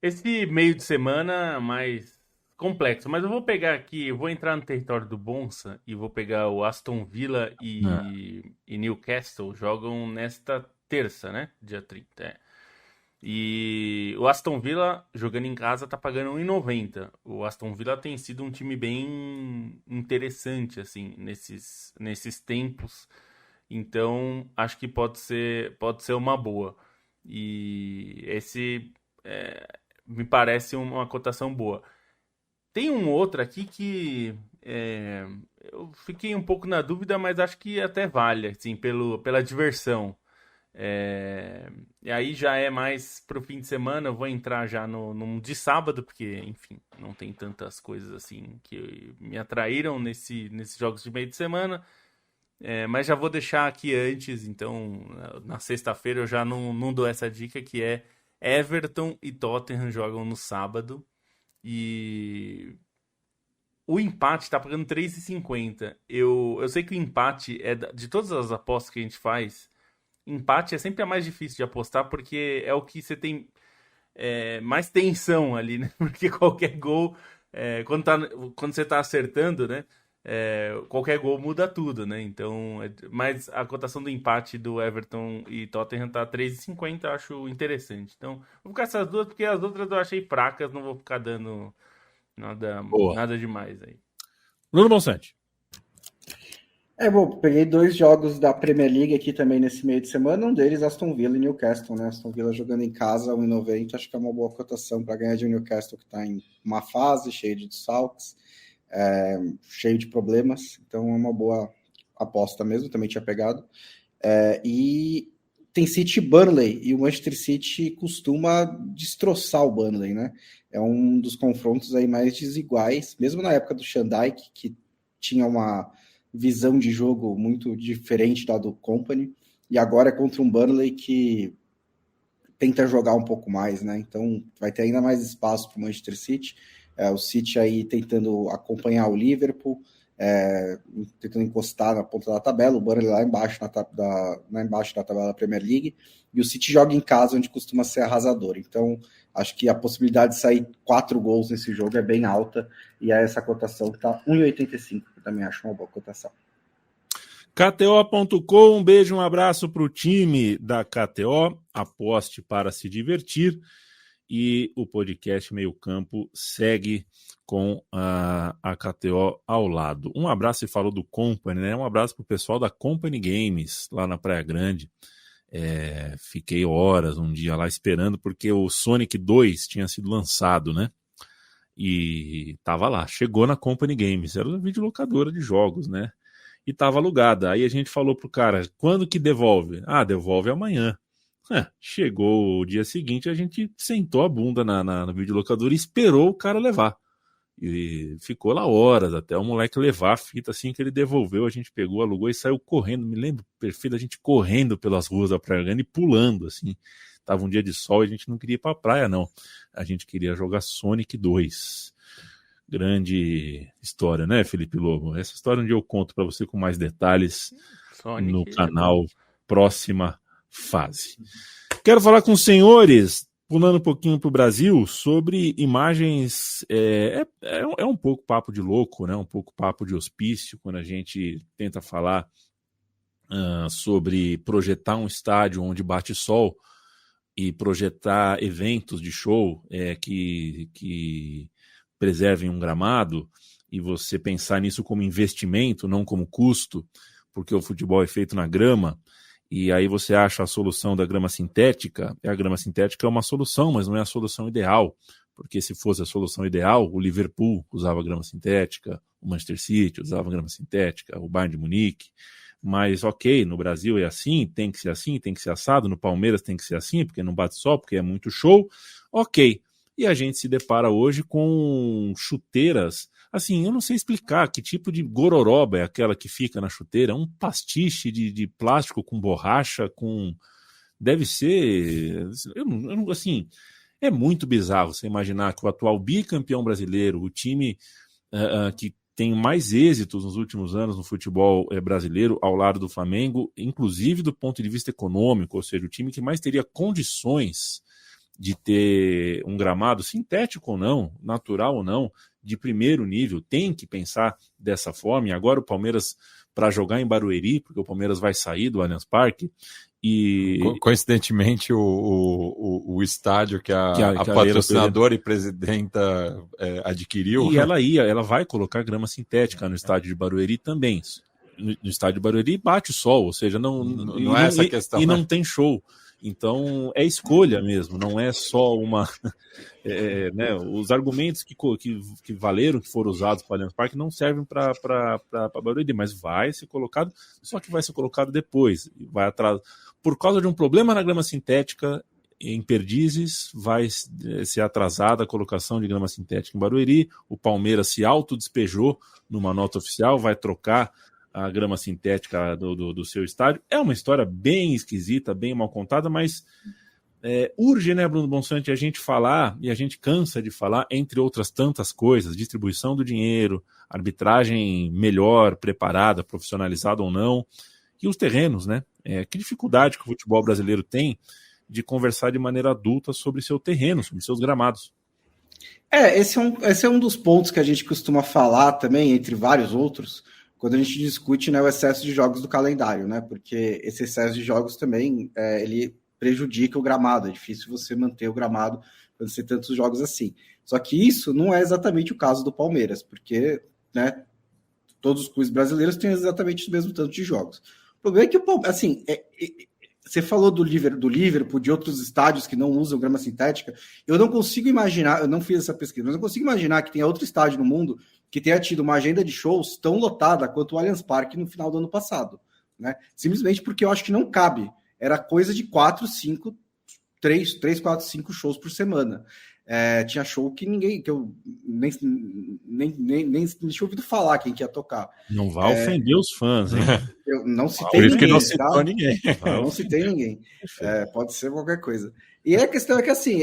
Esse meio de semana mais complexo, mas eu vou pegar aqui, eu vou entrar no território do Bonsa e vou pegar o Aston Villa e Newcastle, jogam nesta terça, né? Dia 30. E o Aston Villa, jogando em casa, tá pagando 1,90. O Aston Villa tem sido um time bem interessante, assim, nesses tempos. Então, acho que pode ser uma boa. E esse me parece uma cotação boa. Tem um outro aqui que eu fiquei um pouco na dúvida, mas acho que até vale, assim, pela diversão. E aí já é mais pro fim de semana, eu vou entrar já num de sábado, porque, enfim, não tem tantas coisas assim que me atraíram nesses jogos de meio de semana. Mas já vou deixar aqui antes, então na sexta-feira eu já não dou essa dica, que é Everton e Tottenham jogam no sábado. E o empate tá pagando 3,50. Eu sei que o empate de todas as apostas que a gente faz, empate é sempre a mais difícil de apostar, porque é o que você tem mais tensão ali, né? Porque qualquer gol, quando você tá acertando, né? Qualquer gol muda tudo, né? Então, mas a cotação do empate do Everton e Tottenham tá 3,50, eu acho interessante. Então, vou ficar essas duas, porque as outras eu achei fracas, não vou ficar dando nada demais aí. Bruno Bonsante. Peguei 2 jogos da Premier League aqui também nesse meio de semana, um deles Aston Villa e Newcastle, né? Aston Villa jogando em casa, 1,90, acho que é uma boa cotação para ganhar de Newcastle, que está em uma fase cheia de desfalques, cheio de problemas, então é uma boa aposta mesmo, também tinha pegado. E tem City e Burnley, e o Manchester City costuma destroçar o Burnley, né? É um dos confrontos aí mais desiguais, mesmo na época do Shandike, que tinha uma visão de jogo muito diferente da do Kompany, e agora é contra um Burnley que tenta jogar um pouco mais, né? Então vai ter ainda mais espaço para o Manchester City. O City aí tentando acompanhar o Liverpool, tentando encostar na ponta da tabela, o Burnley lá embaixo embaixo da tabela da Premier League, e o City joga em casa, onde costuma ser arrasador. Então, acho que a possibilidade de sair 4 gols nesse jogo é bem alta, e aí essa cotação está 1,85, que eu também acho uma boa cotação. KTO.com, um beijo, um abraço para o time da KTO, aposte para se divertir. E o podcast Meio Campo segue com a KTO ao lado. Um abraço, e falou do Kompany, né? Um abraço para o pessoal da Kompany Games, lá na Praia Grande. Fiquei horas um dia lá esperando, porque o Sonic 2 tinha sido lançado, né? E tava lá, chegou na Kompany Games, era uma videolocadora de jogos, né? E tava alugada. Aí a gente falou pro cara, quando que devolve? Devolve amanhã. Chegou o dia seguinte, a gente sentou a bunda na videolocadora e esperou o cara levar. E ficou lá horas até o moleque levar a fita. Assim que ele devolveu, a gente pegou, alugou e saiu correndo. Me lembro perfeito, a gente correndo pelas ruas da Praia Grande e pulando, assim. Tava um dia de sol e a gente não queria ir pra praia, não. A gente queria jogar Sonic 2. Grande história, né, Felipe Lobo? Essa história um dia eu conto pra você com mais detalhes no canal Próxima Fase. Quero falar com os senhores, pulando um pouquinho para o Brasil, sobre imagens. É um pouco papo de louco, né? Um pouco papo de hospício, quando a gente tenta falar sobre projetar um estádio onde bate sol e projetar eventos de show que preservem um gramado, e você pensar nisso como investimento, não como custo, porque o futebol é feito na grama. e aí você acha a solução da grama sintética, a grama sintética é uma solução, mas não é a solução ideal, porque se fosse a solução ideal, o Liverpool usava grama sintética, o Manchester City usava grama sintética, o Bayern de Munique, mas ok, no Brasil é assim, tem que ser assado, no Palmeiras tem que ser assim, porque não bate sol, porque é muito show, ok. E a gente se depara hoje com chuteiras, assim, eu não sei explicar que tipo de gororoba é aquela que fica na chuteira, um pastiche de plástico com borracha, deve ser, assim, é muito bizarro você imaginar que o atual bicampeão brasileiro, o time que tem mais êxitos nos últimos anos no futebol brasileiro, ao lado do Flamengo, inclusive do ponto de vista econômico, ou seja, o time que mais teria condições de ter um gramado sintético ou não, natural ou não, de primeiro nível, tem que pensar dessa forma. E agora o Palmeiras, para jogar em Barueri, porque o Palmeiras vai sair do Allianz Parque, e coincidentemente o estádio que a patrocinadora e presidenta adquiriu. E ela vai colocar grama sintética no estádio de Barueri também. No estádio de Barueri bate o sol, ou seja, não é essa questão. E não tem show. Então é escolha mesmo, não é só uma. Né, os argumentos que valeram, que foram usados para o Allianz Parque, não servem para Barueri, mas vai ser colocado, só que vai ser colocado depois. Vai atrás. Por causa de um problema na grama sintética em Perdizes, vai ser atrasada a colocação de grama sintética em Barueri. O Palmeiras se autodespejou numa nota oficial, vai trocar a grama sintética do seu estádio. É uma história bem esquisita, bem mal contada, mas urge, né, Bruno Bonsante, a gente falar, e a gente cansa de falar, entre outras tantas coisas, distribuição do dinheiro, arbitragem melhor, preparada, profissionalizada ou não, e os terrenos, né? Que dificuldade que o futebol brasileiro tem de conversar de maneira adulta sobre seu terreno, sobre seus gramados. Esse é um dos pontos que a gente costuma falar também, entre vários outros, quando a gente discute, né, o excesso de jogos do calendário, né? Porque esse excesso de jogos também ele prejudica o gramado. É difícil você manter o gramado quando você tem tantos jogos assim. Só que isso não é exatamente o caso do Palmeiras, porque, né, todos os clubes brasileiros têm exatamente o mesmo tanto de jogos. O problema é que o Palmeiras, assim, você falou do Liverpool, de outros estádios que não usam grama sintética. Eu não consigo imaginar, eu não fiz essa pesquisa, mas eu não consigo imaginar que tenha outro estádio no mundo que tenha tido uma agenda de shows tão lotada quanto o Allianz Parque no final do ano passado, né? Simplesmente porque eu acho que não cabe. Era coisa de 3, 4, 5 shows por semana. Tinha show que eu nem tinha ouvido falar quem que ia tocar. Não vai ofender os fãs, hein? Eu não citei ninguém. Que não citou ninguém. Não citei ninguém. Pode ser qualquer coisa. E a questão é que assim,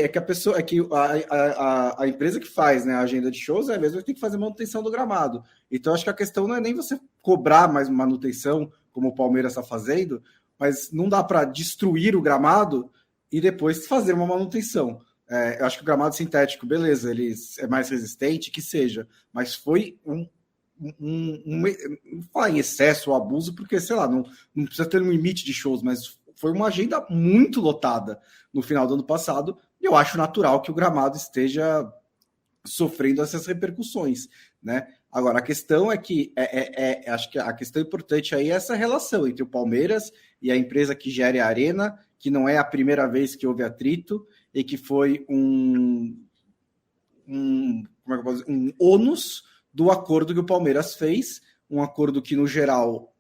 a empresa que faz, né, a agenda de shows, às vezes vai ter que fazer manutenção do gramado. Então acho que a questão não é nem você cobrar mais manutenção, como o Palmeiras está fazendo, mas não dá para destruir o gramado e depois fazer uma manutenção. Eu acho que o gramado sintético, beleza, ele é mais resistente, que seja, mas foi não falar em excesso ou abuso, porque, sei lá, não precisa ter um limite de shows, mas foi uma agenda muito lotada no final do ano passado, e eu acho natural que o gramado esteja sofrendo essas repercussões, né? Agora, a questão é que acho que a questão importante aí é essa relação entre o Palmeiras e a empresa que gere a Arena, que não é a primeira vez que houve atrito, e que foi um ônus do acordo que o Palmeiras fez, um acordo que, no geral,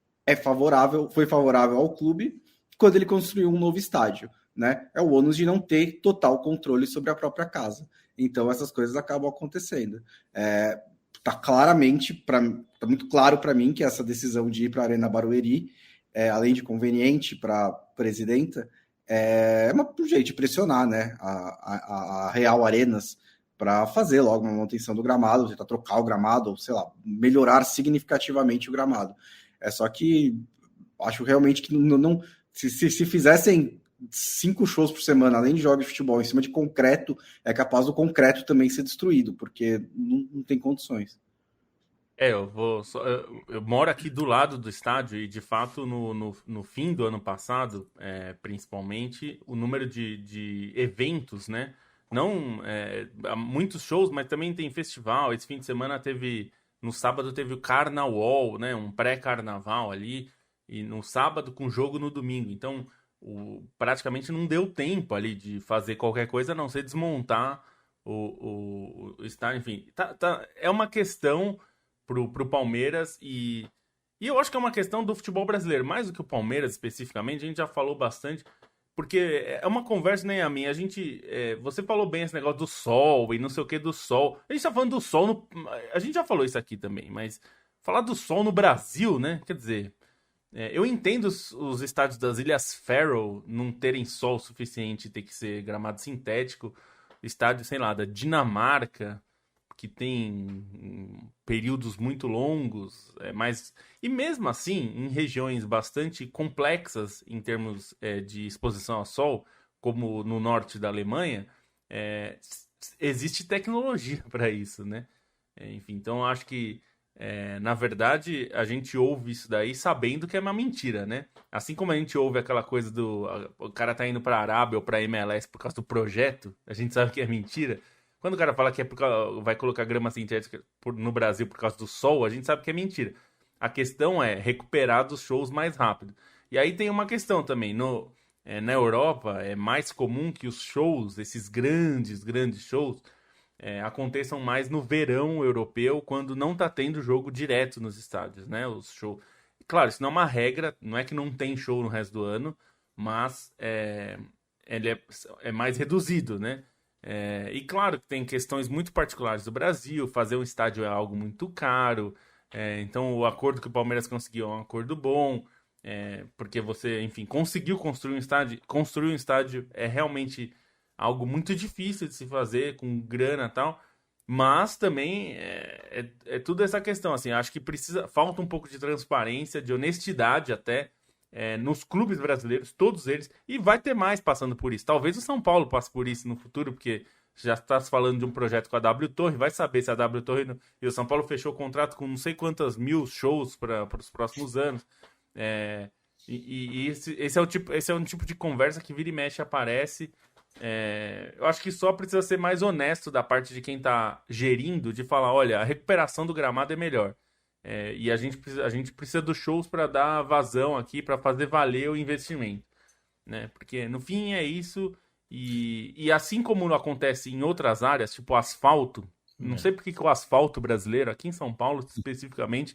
foi favorável ao clube, quando ele construiu um novo estádio, né? É o ônus de não ter total controle sobre a própria casa. Então, essas coisas acabam acontecendo. Tá muito claro para mim que essa decisão de ir para a Arena Barueri, além de conveniente para a presidenta, é um jeito de pressionar, né, a Real Arenas para fazer logo uma manutenção do gramado, tentar trocar o gramado, ou, sei lá, melhorar significativamente o gramado. Só que acho realmente que não se fizessem 5 shows por semana, além de jogos de futebol, em cima de concreto, é capaz do concreto também ser destruído, porque não tem condições. Eu moro aqui do lado do estádio e, de fato, no fim do ano passado, principalmente, o número de eventos, né? Não muitos shows, mas também tem festival. Esse fim de semana no sábado teve o Carnaval, né? Um pré-carnaval ali. e no sábado com jogo no domingo. Então, praticamente não deu tempo ali de fazer qualquer coisa, a não ser desmontar o estádio. Enfim, é uma questão pro Palmeiras e eu acho que é uma questão do futebol brasileiro, mais do que o Palmeiras especificamente. A gente já falou bastante, porque é uma conversa, nem a minha. Você falou bem esse negócio do sol e não sei o que do sol. A gente tá falando do sol, a gente já falou isso aqui também, mas falar do sol no Brasil, né? Quer dizer, eu entendo os estádios das Ilhas Faroe não terem sol suficiente e ter que ser gramado sintético. Estádio, sei lá, da Dinamarca, que tem períodos muito longos, e mesmo assim, em regiões bastante complexas em termos de exposição ao sol, como no norte da Alemanha, existe tecnologia para isso, né? Enfim, então acho que, na verdade, a gente ouve isso daí sabendo que é uma mentira, né? Assim como a gente ouve aquela coisa o cara tá indo para a Arábia ou para a MLS por causa do projeto, a gente sabe que é mentira. Quando o cara fala que vai colocar grama sintética no Brasil por causa do sol, a gente sabe que é mentira. A questão é recuperar dos shows mais rápido. E aí tem uma questão também. Na Europa, é mais comum que os shows, esses grandes shows, aconteçam mais no verão europeu, quando não tá tendo jogo direto nos estádios, né? Os shows. Claro, isso não é uma regra, não é que não tem show no resto do ano, mas ele é mais reduzido, né? E claro que tem questões muito particulares do Brasil, fazer um estádio é algo muito caro, então o acordo que o Palmeiras conseguiu é um acordo bom, porque você, enfim, conseguiu construir um estádio é realmente algo muito difícil de se fazer, com grana e tal, mas também é tudo essa questão, assim, acho que falta um pouco de transparência, de honestidade até, nos clubes brasileiros, todos eles, e vai ter mais passando por isso. Talvez o São Paulo passe por isso no futuro, porque já está se falando de um projeto com a W Torre, vai saber se a W Torre e o São Paulo fechou o contrato com não sei quantas mil shows para os próximos anos. Esse é um tipo de conversa que vira e mexe aparece. Eu acho que só precisa ser mais honesto da parte de quem está gerindo, de falar, olha, a recuperação do gramado é melhor. E a gente precisa dos shows para dar vazão aqui, para fazer valer o investimento, né? Porque no fim é isso, e assim como acontece em outras áreas, tipo asfalto, não sei porque que o asfalto brasileiro, aqui em São Paulo especificamente,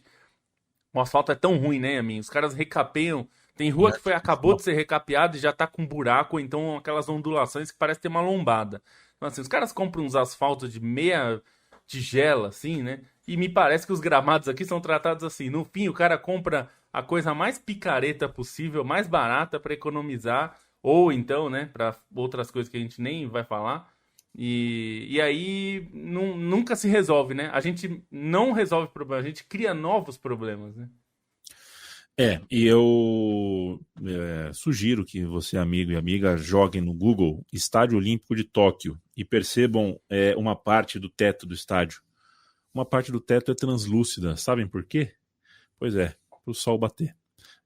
o asfalto é tão ruim, né, Amin? Os caras recapeiam, tem rua que acabou de ser recapeada e já tá com buraco, ou então aquelas ondulações que parece ter uma lombada. Então assim, os caras compram uns asfaltos de meia tigela, assim, né? E me parece que os gramados aqui são tratados assim. No fim, o cara compra a coisa mais picareta possível, mais barata para economizar, ou então, né, para outras coisas que a gente nem vai falar. E aí nunca se resolve, né? A gente não resolve problemas, a gente cria novos problemas, né? E eu sugiro que você, amigo e amiga, joguem no Google Estádio Olímpico de Tóquio e percebam uma parte do teto do estádio. Uma parte do teto é translúcida. Sabem por quê? Pois para o sol bater.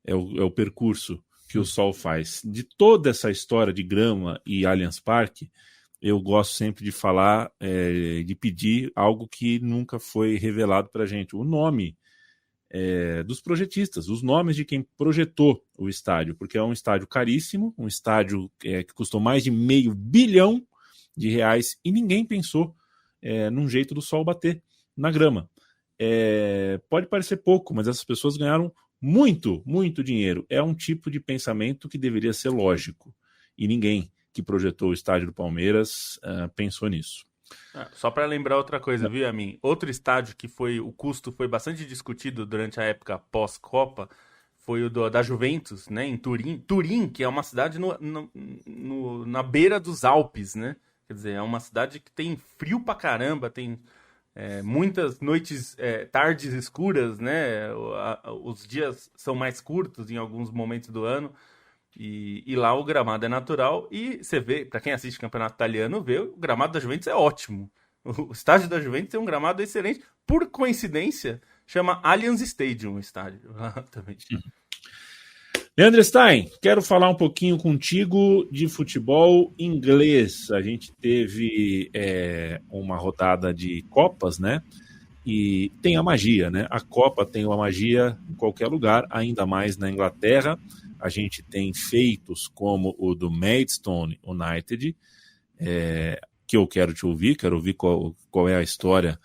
É o percurso que o sol faz. De toda essa história de grama e Allianz Parque, eu gosto sempre de falar, de pedir algo que nunca foi revelado para a gente. O nome dos projetistas, os nomes de quem projetou o estádio, porque é um estádio caríssimo, um estádio que custou mais de R$500 bilhão e ninguém pensou num jeito do sol bater na grama. Pode parecer pouco, mas essas pessoas ganharam muito, muito dinheiro. É um tipo de pensamento que deveria ser lógico, e ninguém que projetou o estádio do Palmeiras pensou nisso. Só para lembrar outra coisa, viu, Amin? Outro estádio que o custo foi bastante discutido durante a época pós-Copa foi o da Juventus, né, em Turim. Turim, que é uma cidade na beira dos Alpes, né? Quer dizer, é uma cidade que tem frio pra caramba, tem muitas noites, tardes escuras, né? Os dias são mais curtos em alguns momentos do ano. E lá o gramado é natural e você vê, para quem assiste campeonato italiano, vê o gramado da Juventus é ótimo. O estádio da Juventus tem um gramado excelente. Por coincidência, chama Allianz Stadium o estádio. Também. Leandro Stein, quero falar um pouquinho contigo de futebol inglês. A gente teve uma rodada de Copas, né? E tem a magia, né? A Copa tem uma magia em qualquer lugar, ainda mais na Inglaterra. A gente tem feitos como o do Maidstone United, que eu quero ouvir qual é a história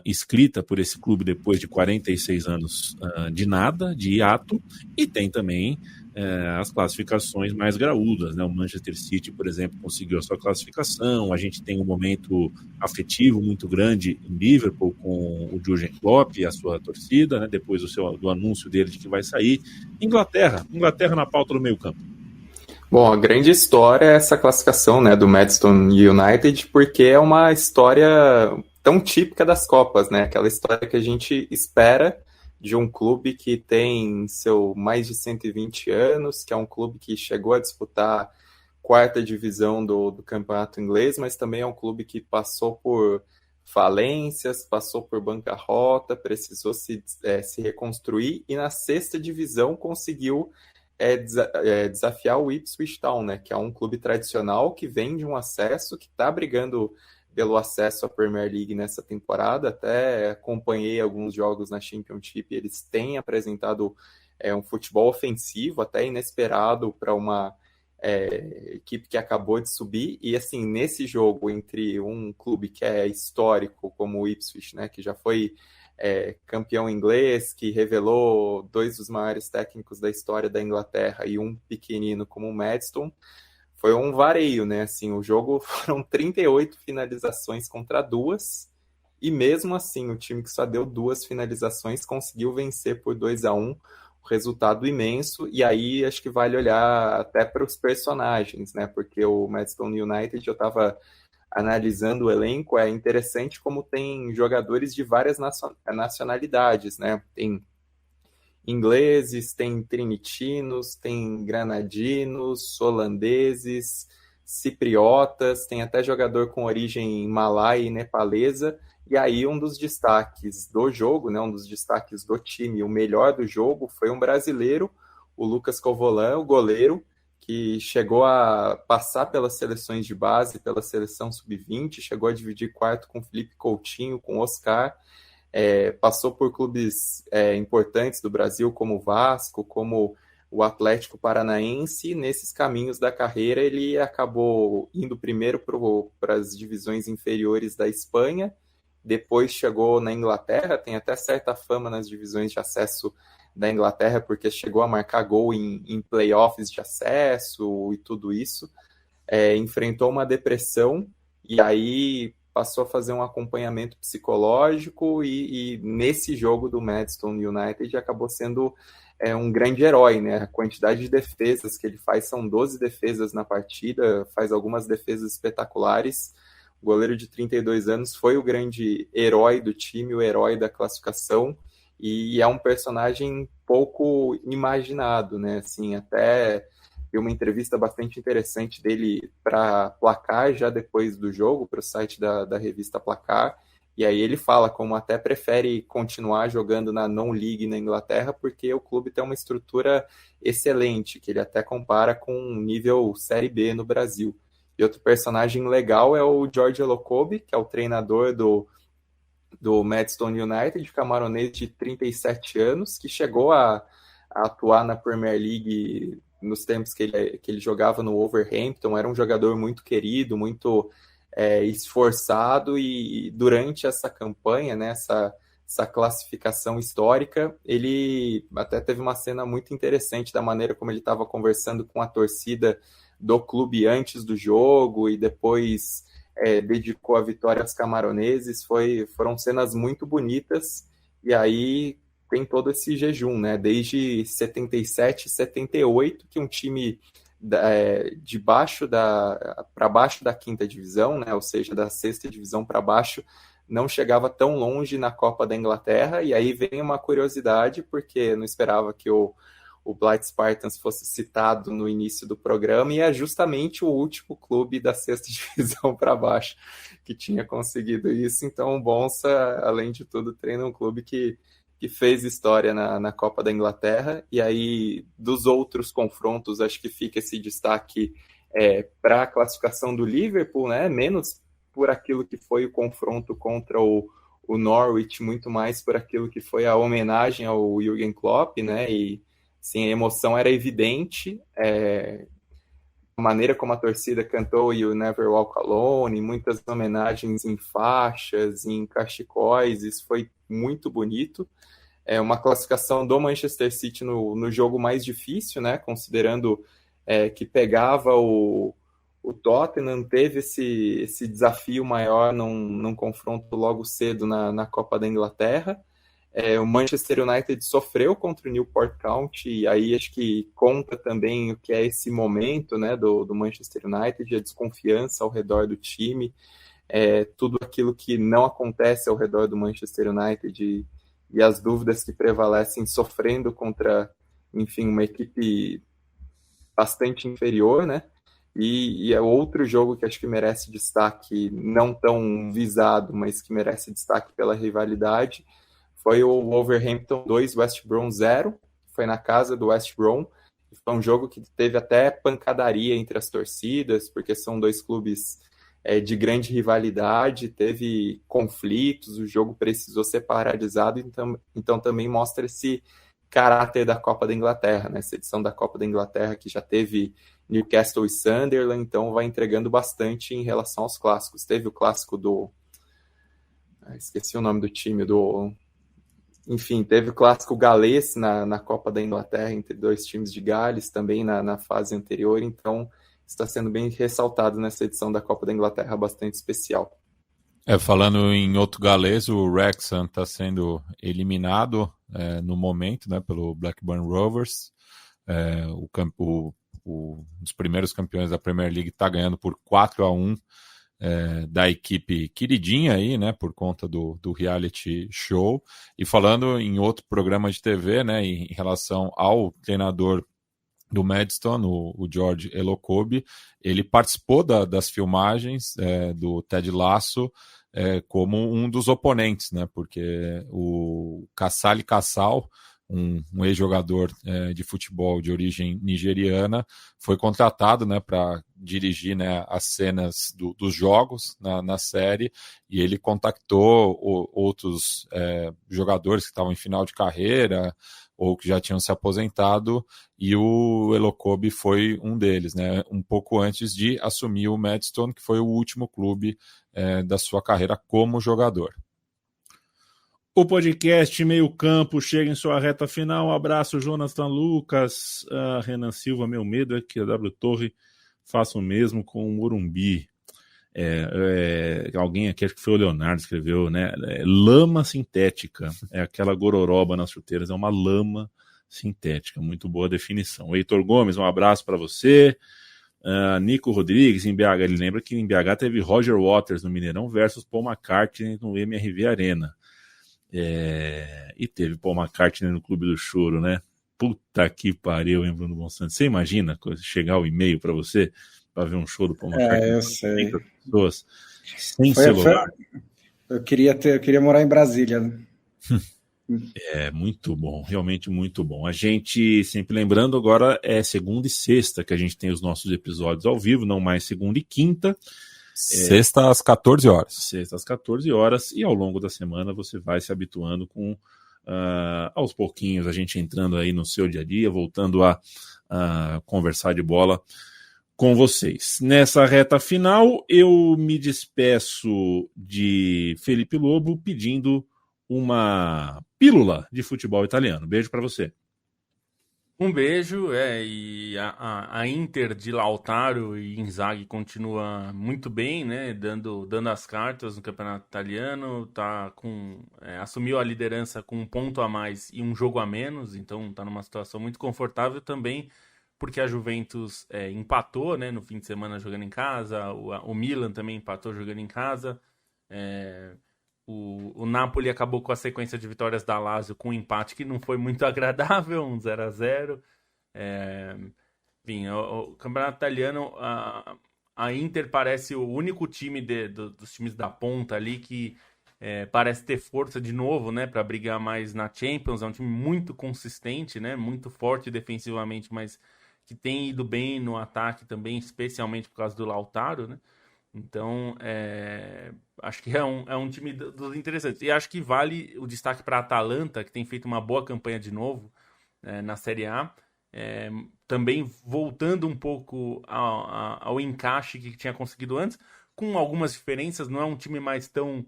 escrita por esse clube depois de 46 anos de hiato, e tem também as classificações mais graúdas, né? O Manchester City, por exemplo, conseguiu a sua classificação. A gente tem um momento afetivo muito grande em Liverpool com o Jürgen Klopp e a sua torcida, né? Depois do anúncio dele de que vai sair. Inglaterra na pauta do meio campo. Bom, a grande história é essa classificação, né, do Maidstone United, porque é uma história tão típica das Copas, né? Aquela história que a gente espera de um clube que tem mais de 120 anos, que é um clube que chegou a disputar quarta divisão do campeonato inglês, mas também é um clube que passou por falências, passou por bancarrota, precisou se reconstruir, e na sexta divisão conseguiu desafiar o Ipswich Town, né, que é um clube tradicional que vem de um acesso, que está brigando pelo acesso à Premier League nessa temporada. Até acompanhei alguns jogos na Championship, e eles têm apresentado um futebol ofensivo, até inesperado para uma equipe que acabou de subir. E assim, nesse jogo entre um clube que é histórico como o Ipswich, né, que já foi campeão inglês, que revelou 2 dos maiores técnicos da história da Inglaterra, e um pequenino como o Maidstone, foi um vareio, né? Assim, o jogo foram 38 finalizações contra 2, e mesmo assim o time que só deu 2 finalizações conseguiu vencer por 2-1, um resultado imenso. E aí acho que vale olhar até para os personagens, né? Porque o Maidstone United, eu estava analisando o elenco, é interessante como tem jogadores de várias nacionalidades, né? Tem ingleses, tem trinitinos, tem granadinos, holandeses, cipriotas, tem até jogador com origem malaia e nepalesa. E aí um dos destaques do jogo, né, um dos destaques do time, o melhor do jogo, foi um brasileiro, o Lucas Covolan, o goleiro, que chegou a passar pelas seleções de base, pela seleção sub-20, chegou a dividir quarto com Felipe Coutinho, com Oscar. Passou por clubes importantes do Brasil, como o Vasco, como o Atlético Paranaense. Nesses caminhos da carreira, ele acabou indo primeiro para as divisões inferiores da Espanha, depois chegou na Inglaterra, tem até certa fama nas divisões de acesso da Inglaterra, porque chegou a marcar gol em playoffs de acesso e tudo isso. Enfrentou uma depressão, e aí passou a fazer um acompanhamento psicológico, e nesse jogo do Maidstone United acabou sendo um grande herói, né? A quantidade de defesas que ele faz, são 12 defesas na partida, faz algumas defesas espetaculares. O goleiro de 32 anos foi o grande herói do time, o herói da classificação, e é um personagem pouco imaginado, né? Assim, até vi uma entrevista bastante interessante dele para Placar, já depois do jogo, para o site da revista Placar, e aí ele fala como até prefere continuar jogando na Non-League na Inglaterra, porque o clube tem uma estrutura excelente, que ele até compara com um nível Série B no Brasil. E outro personagem legal é o George Elokobi, que é o treinador do Maidstone United, camaronês de 37 anos, que chegou a atuar na Premier League nos tempos que ele jogava no Wolverhampton. Era um jogador muito querido, muito esforçado, e durante essa campanha, né, essa classificação histórica, ele até teve uma cena muito interessante da maneira como ele estava conversando com a torcida do clube antes do jogo, e depois dedicou a vitória aos camaroneses. Foram cenas muito bonitas. E aí tem todo esse jejum, né? Desde 77, 78, que um time de baixo para baixo da quinta divisão, né? Ou seja, da sexta divisão para baixo, não chegava tão longe na Copa da Inglaterra. E aí vem uma curiosidade, porque não esperava que o Blyth Spartans fosse citado no início do programa, e é justamente o último clube da sexta divisão para baixo que tinha conseguido isso. Então o Bonsa, além de tudo, treina um clube que fez história na Copa da Inglaterra. E aí, dos outros confrontos, acho que fica esse destaque para a classificação do Liverpool, né? Menos por aquilo que foi o confronto contra o o Norwich muito mais por aquilo que foi a homenagem ao Jürgen Klopp, né? E sim, a emoção era evidente. A maneira como a torcida cantou You Never Walk Alone, muitas homenagens em faixas, em cachecóis, isso foi muito bonito. Uma classificação do Manchester City no jogo mais difícil, né? Considerando que pegava o Tottenham, teve esse desafio maior num confronto logo cedo na Copa da Inglaterra. O Manchester United sofreu contra o Newport County, e aí acho que conta também o que é esse momento, né, do Manchester United, a desconfiança ao redor do time, tudo aquilo que não acontece ao redor do Manchester United e as dúvidas que prevalecem sofrendo contra, enfim, uma equipe bastante inferior, né? E é outro jogo que acho que merece destaque, não tão visado, mas que merece destaque pela rivalidade, foi o Wolverhampton 2, West Brom 0, foi na casa do West Brom, foi um jogo que teve até pancadaria entre as torcidas, porque são dois clubes de grande rivalidade, teve conflitos, o jogo precisou ser paralisado, então também mostra esse caráter da Copa da Inglaterra, né? Essa edição da Copa da Inglaterra que já teve Newcastle e Sunderland, então vai entregando bastante em relação aos clássicos. Teve o clássico esqueci o nome do time, enfim, teve o clássico galês na Copa da Inglaterra entre dois times de Gales também na fase anterior, então está sendo bem ressaltado nessa edição da Copa da Inglaterra, bastante especial. Falando em outro galês, o Wrexham está sendo eliminado no momento, né, pelo Blackburn Rovers. Um dos primeiros campeões da Premier League está ganhando por 4-1 da equipe queridinha aí, né, por conta do reality show. E falando em outro programa de TV, né, em relação ao treinador do Maidstone, o George Elokobi, ele participou das filmagens do Ted Lasso como um dos oponentes, né, porque o Kassali Kassal, um ex-jogador de futebol de origem nigeriana, foi contratado, né, para dirigir, né, as cenas dos jogos na série, e ele contactou outros jogadores que estavam em final de carreira ou que já tinham se aposentado, e o Elokobi foi um deles, né, um pouco antes de assumir o Maidstone, que foi o último clube da sua carreira como jogador. O podcast Meio Campo chega em sua reta final. Um abraço, Jonathan Lucas, Renan Silva. Meu medo é que a W Torre faça o mesmo com o Morumbi. Alguém aqui, acho que foi o Leonardo, escreveu, né? Lama sintética. É aquela gororoba nas chuteiras, é uma lama sintética. Muito boa definição. Heitor Gomes, um abraço para você. Nico Rodrigues, em BH. Ele lembra que em BH teve Roger Waters no Mineirão versus Paul McCartney no MRV Arena. E teve Paul McCartney no Clube do Choro, né? Puta que pariu, hein, Bruno Monsanto? Você imagina chegar o e-mail para você para ver um show do Paul McCartney? Eu sei. Pessoas sem celular. Eu queria morar em Brasília. Né? Muito bom, realmente muito bom. A gente, sempre lembrando, agora é segunda e sexta que a gente tem os nossos episódios ao vivo, não mais segunda e quinta. Sexta às 14 horas. Sexta às 14 horas, e ao longo da semana você vai se habituando com, aos pouquinhos, a gente entrando aí no seu dia a dia, voltando a conversar de bola com vocês. Nessa reta final, eu me despeço de Felipe Lobo pedindo uma pílula de futebol italiano. Beijo para você. Um beijo, e a Inter de Lautaro e Inzaghi continua muito bem, né, dando as cartas no campeonato italiano, assumiu a liderança com um ponto a mais e um jogo a menos, então está numa situação muito confortável também, porque a Juventus empatou, né, no fim de semana jogando em casa, o Milan também empatou jogando em casa, o Napoli acabou com a sequência de vitórias da Lazio com um empate que não foi muito agradável, um 0-0. Enfim, o campeonato italiano, a Inter parece o único time dos times da ponta ali que parece ter força de novo, né, para brigar mais na Champions. É um time muito consistente, né, muito forte defensivamente, mas que tem ido bem no ataque também, especialmente por causa do Lautaro, né? Então, acho que é um time dos interessantes. E acho que vale o destaque para a Atalanta, que tem feito uma boa campanha de novo na Série A. Também voltando um pouco ao encaixe que tinha conseguido antes, com algumas diferenças. Não é um time mais tão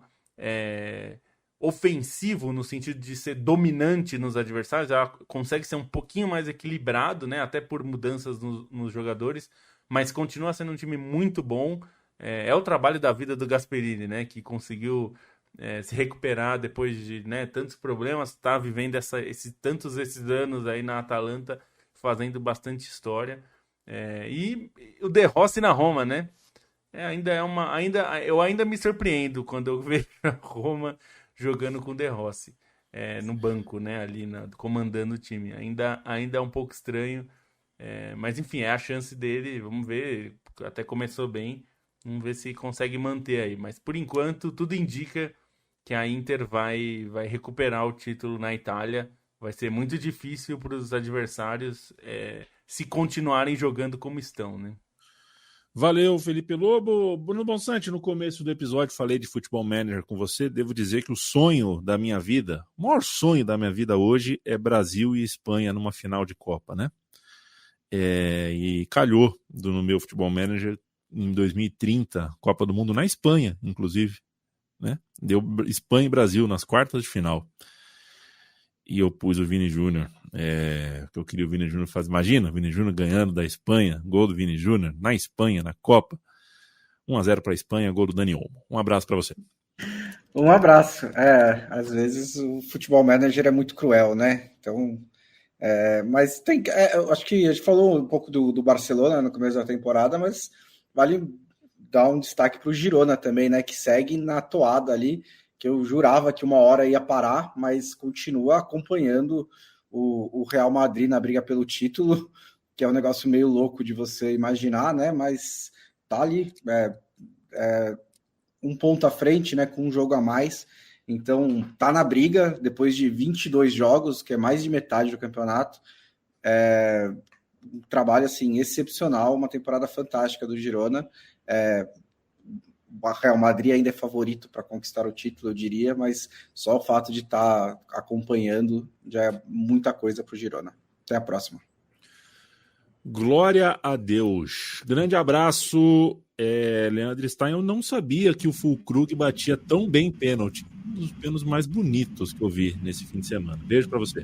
ofensivo no sentido de ser dominante nos adversários, ela consegue ser um pouquinho mais equilibrado, né? Até por mudanças nos jogadores, mas continua sendo um time muito bom. É o trabalho da vida do Gasperini, né? Que conseguiu se recuperar depois de, né, tantos problemas, está vivendo esses anos aí na Atalanta, fazendo bastante história. E o De Rossi na Roma, né? Eu ainda me surpreendo quando eu vejo a Roma jogando com o De Rossi no banco, né? Ali comandando o time. Ainda é um pouco estranho, mas enfim, é a chance dele. Vamos ver, até começou bem. Vamos ver se consegue manter aí. Mas por enquanto, tudo indica que a Inter vai recuperar o título na Itália. Vai ser muito difícil para os adversários se continuarem jogando como estão, né? Valeu, Felipe Lobo. Bruno Bonsante, no começo do episódio falei de Futebol Manager com você. Devo dizer que o sonho da minha vida, o maior sonho da minha vida hoje é Brasil e Espanha numa final de Copa, né? E calhou no meu Futebol Manager em 2030, Copa do Mundo na Espanha, inclusive, né? Deu Espanha e Brasil nas quartas de final. E eu pus o Vini Júnior, que eu queria o Vini Júnior fazer. Imagina, o Vini Júnior ganhando da Espanha, gol do Vini Júnior na Espanha, na Copa. 1-0 para a Espanha, gol do Dani Olmo. Um abraço para você. Um abraço. Às vezes o Futebol Manager é muito cruel, né? Então, mas tem. Eu acho que a gente falou um pouco do Barcelona no começo da temporada, mas vale dar um destaque para o Girona também, né? Que segue na toada ali, que eu jurava que uma hora ia parar, mas continua acompanhando o Real Madrid na briga pelo título, que é um negócio meio louco de você imaginar, né? Mas tá ali, um ponto à frente, né? Com um jogo a mais. Então tá na briga, depois de 22 jogos, que é mais de metade do campeonato. Um trabalho assim excepcional, uma temporada fantástica do Girona. O Real Madrid ainda é favorito para conquistar o título, eu diria, mas só o fato de estar acompanhando já é muita coisa para o Girona. Até a próxima. Glória a Deus. Grande abraço, Leandro Stein. Eu não sabia que o Füllkrug batia tão bem pênalti. Um dos pênaltis mais bonitos que eu vi nesse fim de semana. Beijo para você.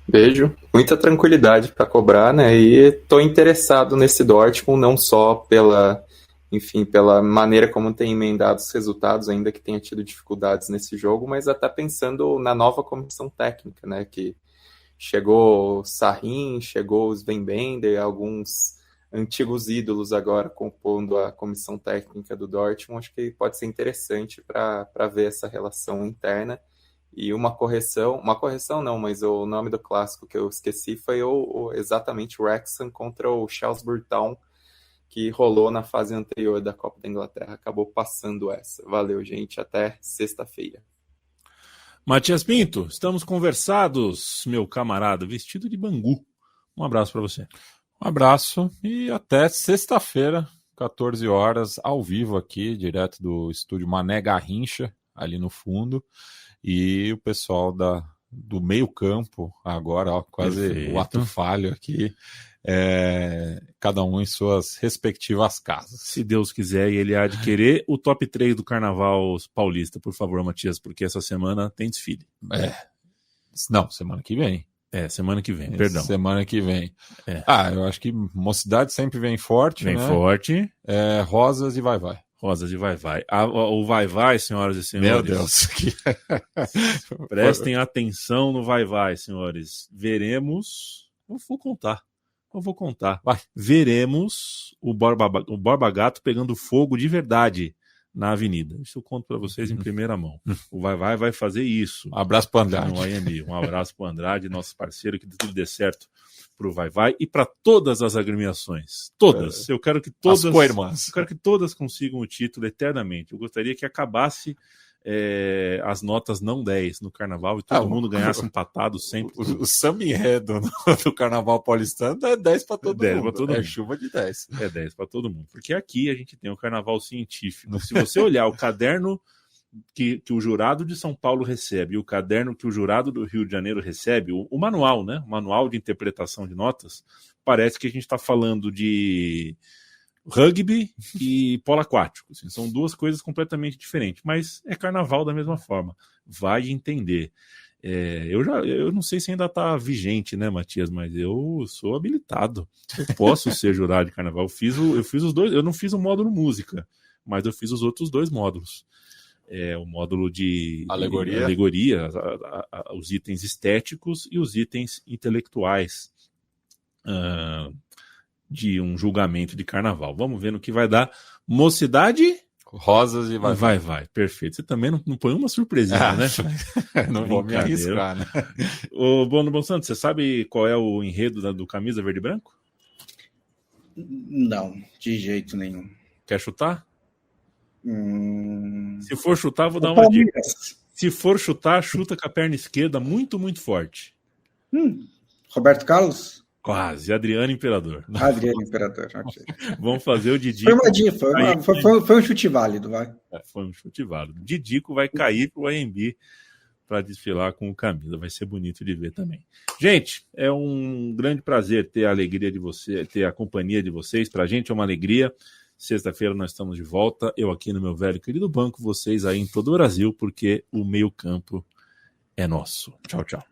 Beijo, muita tranquilidade para cobrar, né? E estou interessado nesse Dortmund, não só pela maneira como tem emendado os resultados, ainda que tenha tido dificuldades nesse jogo, mas até pensando na nova comissão técnica, né? Que chegou o Sarrin, chegou o Sven Bender, alguns antigos ídolos agora compondo a comissão técnica do Dortmund. Acho que pode ser interessante para ver essa relação interna. E uma correção não, mas o nome do clássico que eu esqueci foi exatamente o Wrexham contra o Shrewsbury Town, que rolou na fase anterior da Copa da Inglaterra, acabou passando essa. Valeu, gente, até sexta-feira. Matias Pinto, estamos conversados, meu camarada, vestido de Bangu. Um abraço para você. Um abraço e até sexta-feira, 14 horas, ao vivo aqui, direto do estúdio Mané Garrincha, ali no fundo. E o pessoal do meio campo, agora, ó, quase perfeito. O ato falho aqui, cada um em suas respectivas casas. Se Deus quiser e ele há de querer, o top 3 do Carnaval Paulista, por favor, Matias, porque essa semana tem desfile. Não, semana que vem. Semana que vem, perdão. Semana que vem. Eu acho que Mocidade sempre vem forte, Vem né? forte. Rosas e vai-vai. Rosas e vai-vai. O vai-vai, senhoras e senhores. Meu Deus. Prestem atenção no vai-vai, senhores. Veremos. Eu vou contar. Vai. Veremos o Borba Gato pegando fogo de verdade na avenida. Isso eu conto para vocês em primeira mão. O vai-vai vai fazer isso. Um abraço para o Andrade. Um abraço para o Andrade, nosso parceiro, que tudo dê certo para o vai-vai e para todas as agremiações. Todas. Eu quero que todas. As co-irmãs. Eu quero que todas consigam o título eternamente. Eu gostaria que acabasse as notas não 10 no carnaval e todo mundo ganhasse empatado sempre. O samba enredo do carnaval paulistano é 10 para todo mundo. É chuva de 10. É 10 para todo mundo. Porque aqui a gente tem o carnaval científico. Se você olhar o caderno que o jurado de São Paulo recebe e o caderno que o jurado do Rio de Janeiro recebe, o manual, né? O manual de interpretação de notas, parece que a gente está falando de rugby e polo aquático. Assim, são duas coisas completamente diferentes, mas é carnaval da mesma forma. Vai entender. Eu não sei se ainda está vigente, né, Matias, mas eu sou habilitado. Eu posso ser jurado de carnaval. Eu fiz os dois. Eu não fiz o módulo música, mas eu fiz os outros 2 módulos. O módulo de alegoria, os itens estéticos e os itens intelectuais de um julgamento de carnaval. Vamos ver no que vai dar. Mocidade... Rosas e vai. Perfeito. Você também não põe uma surpresinha, né? Não vou me arriscar, né? Ô, Bono Santos, você sabe qual é o enredo do Camisa Verde e Branco? Não, de jeito nenhum. Quer chutar? Se for chutar, vou dar uma dica. Se for chutar, chuta com a perna esquerda muito, muito forte. Roberto Carlos? Quase, Adriano Imperador. Adriano Imperador, ok. Vamos fazer o Didico. Foi uma dica, foi um chute válido, vai. Foi um chute válido. Didico vai cair pro AMB para desfilar com o Camisa. Vai ser bonito de ver também. Gente, é um grande prazer ter a alegria de você, ter a companhia de vocês. Pra gente é uma alegria. Sexta-feira nós estamos de volta. Eu aqui no meu velho querido banco, vocês aí em todo o Brasil, porque o meio-campo é nosso. Tchau, tchau.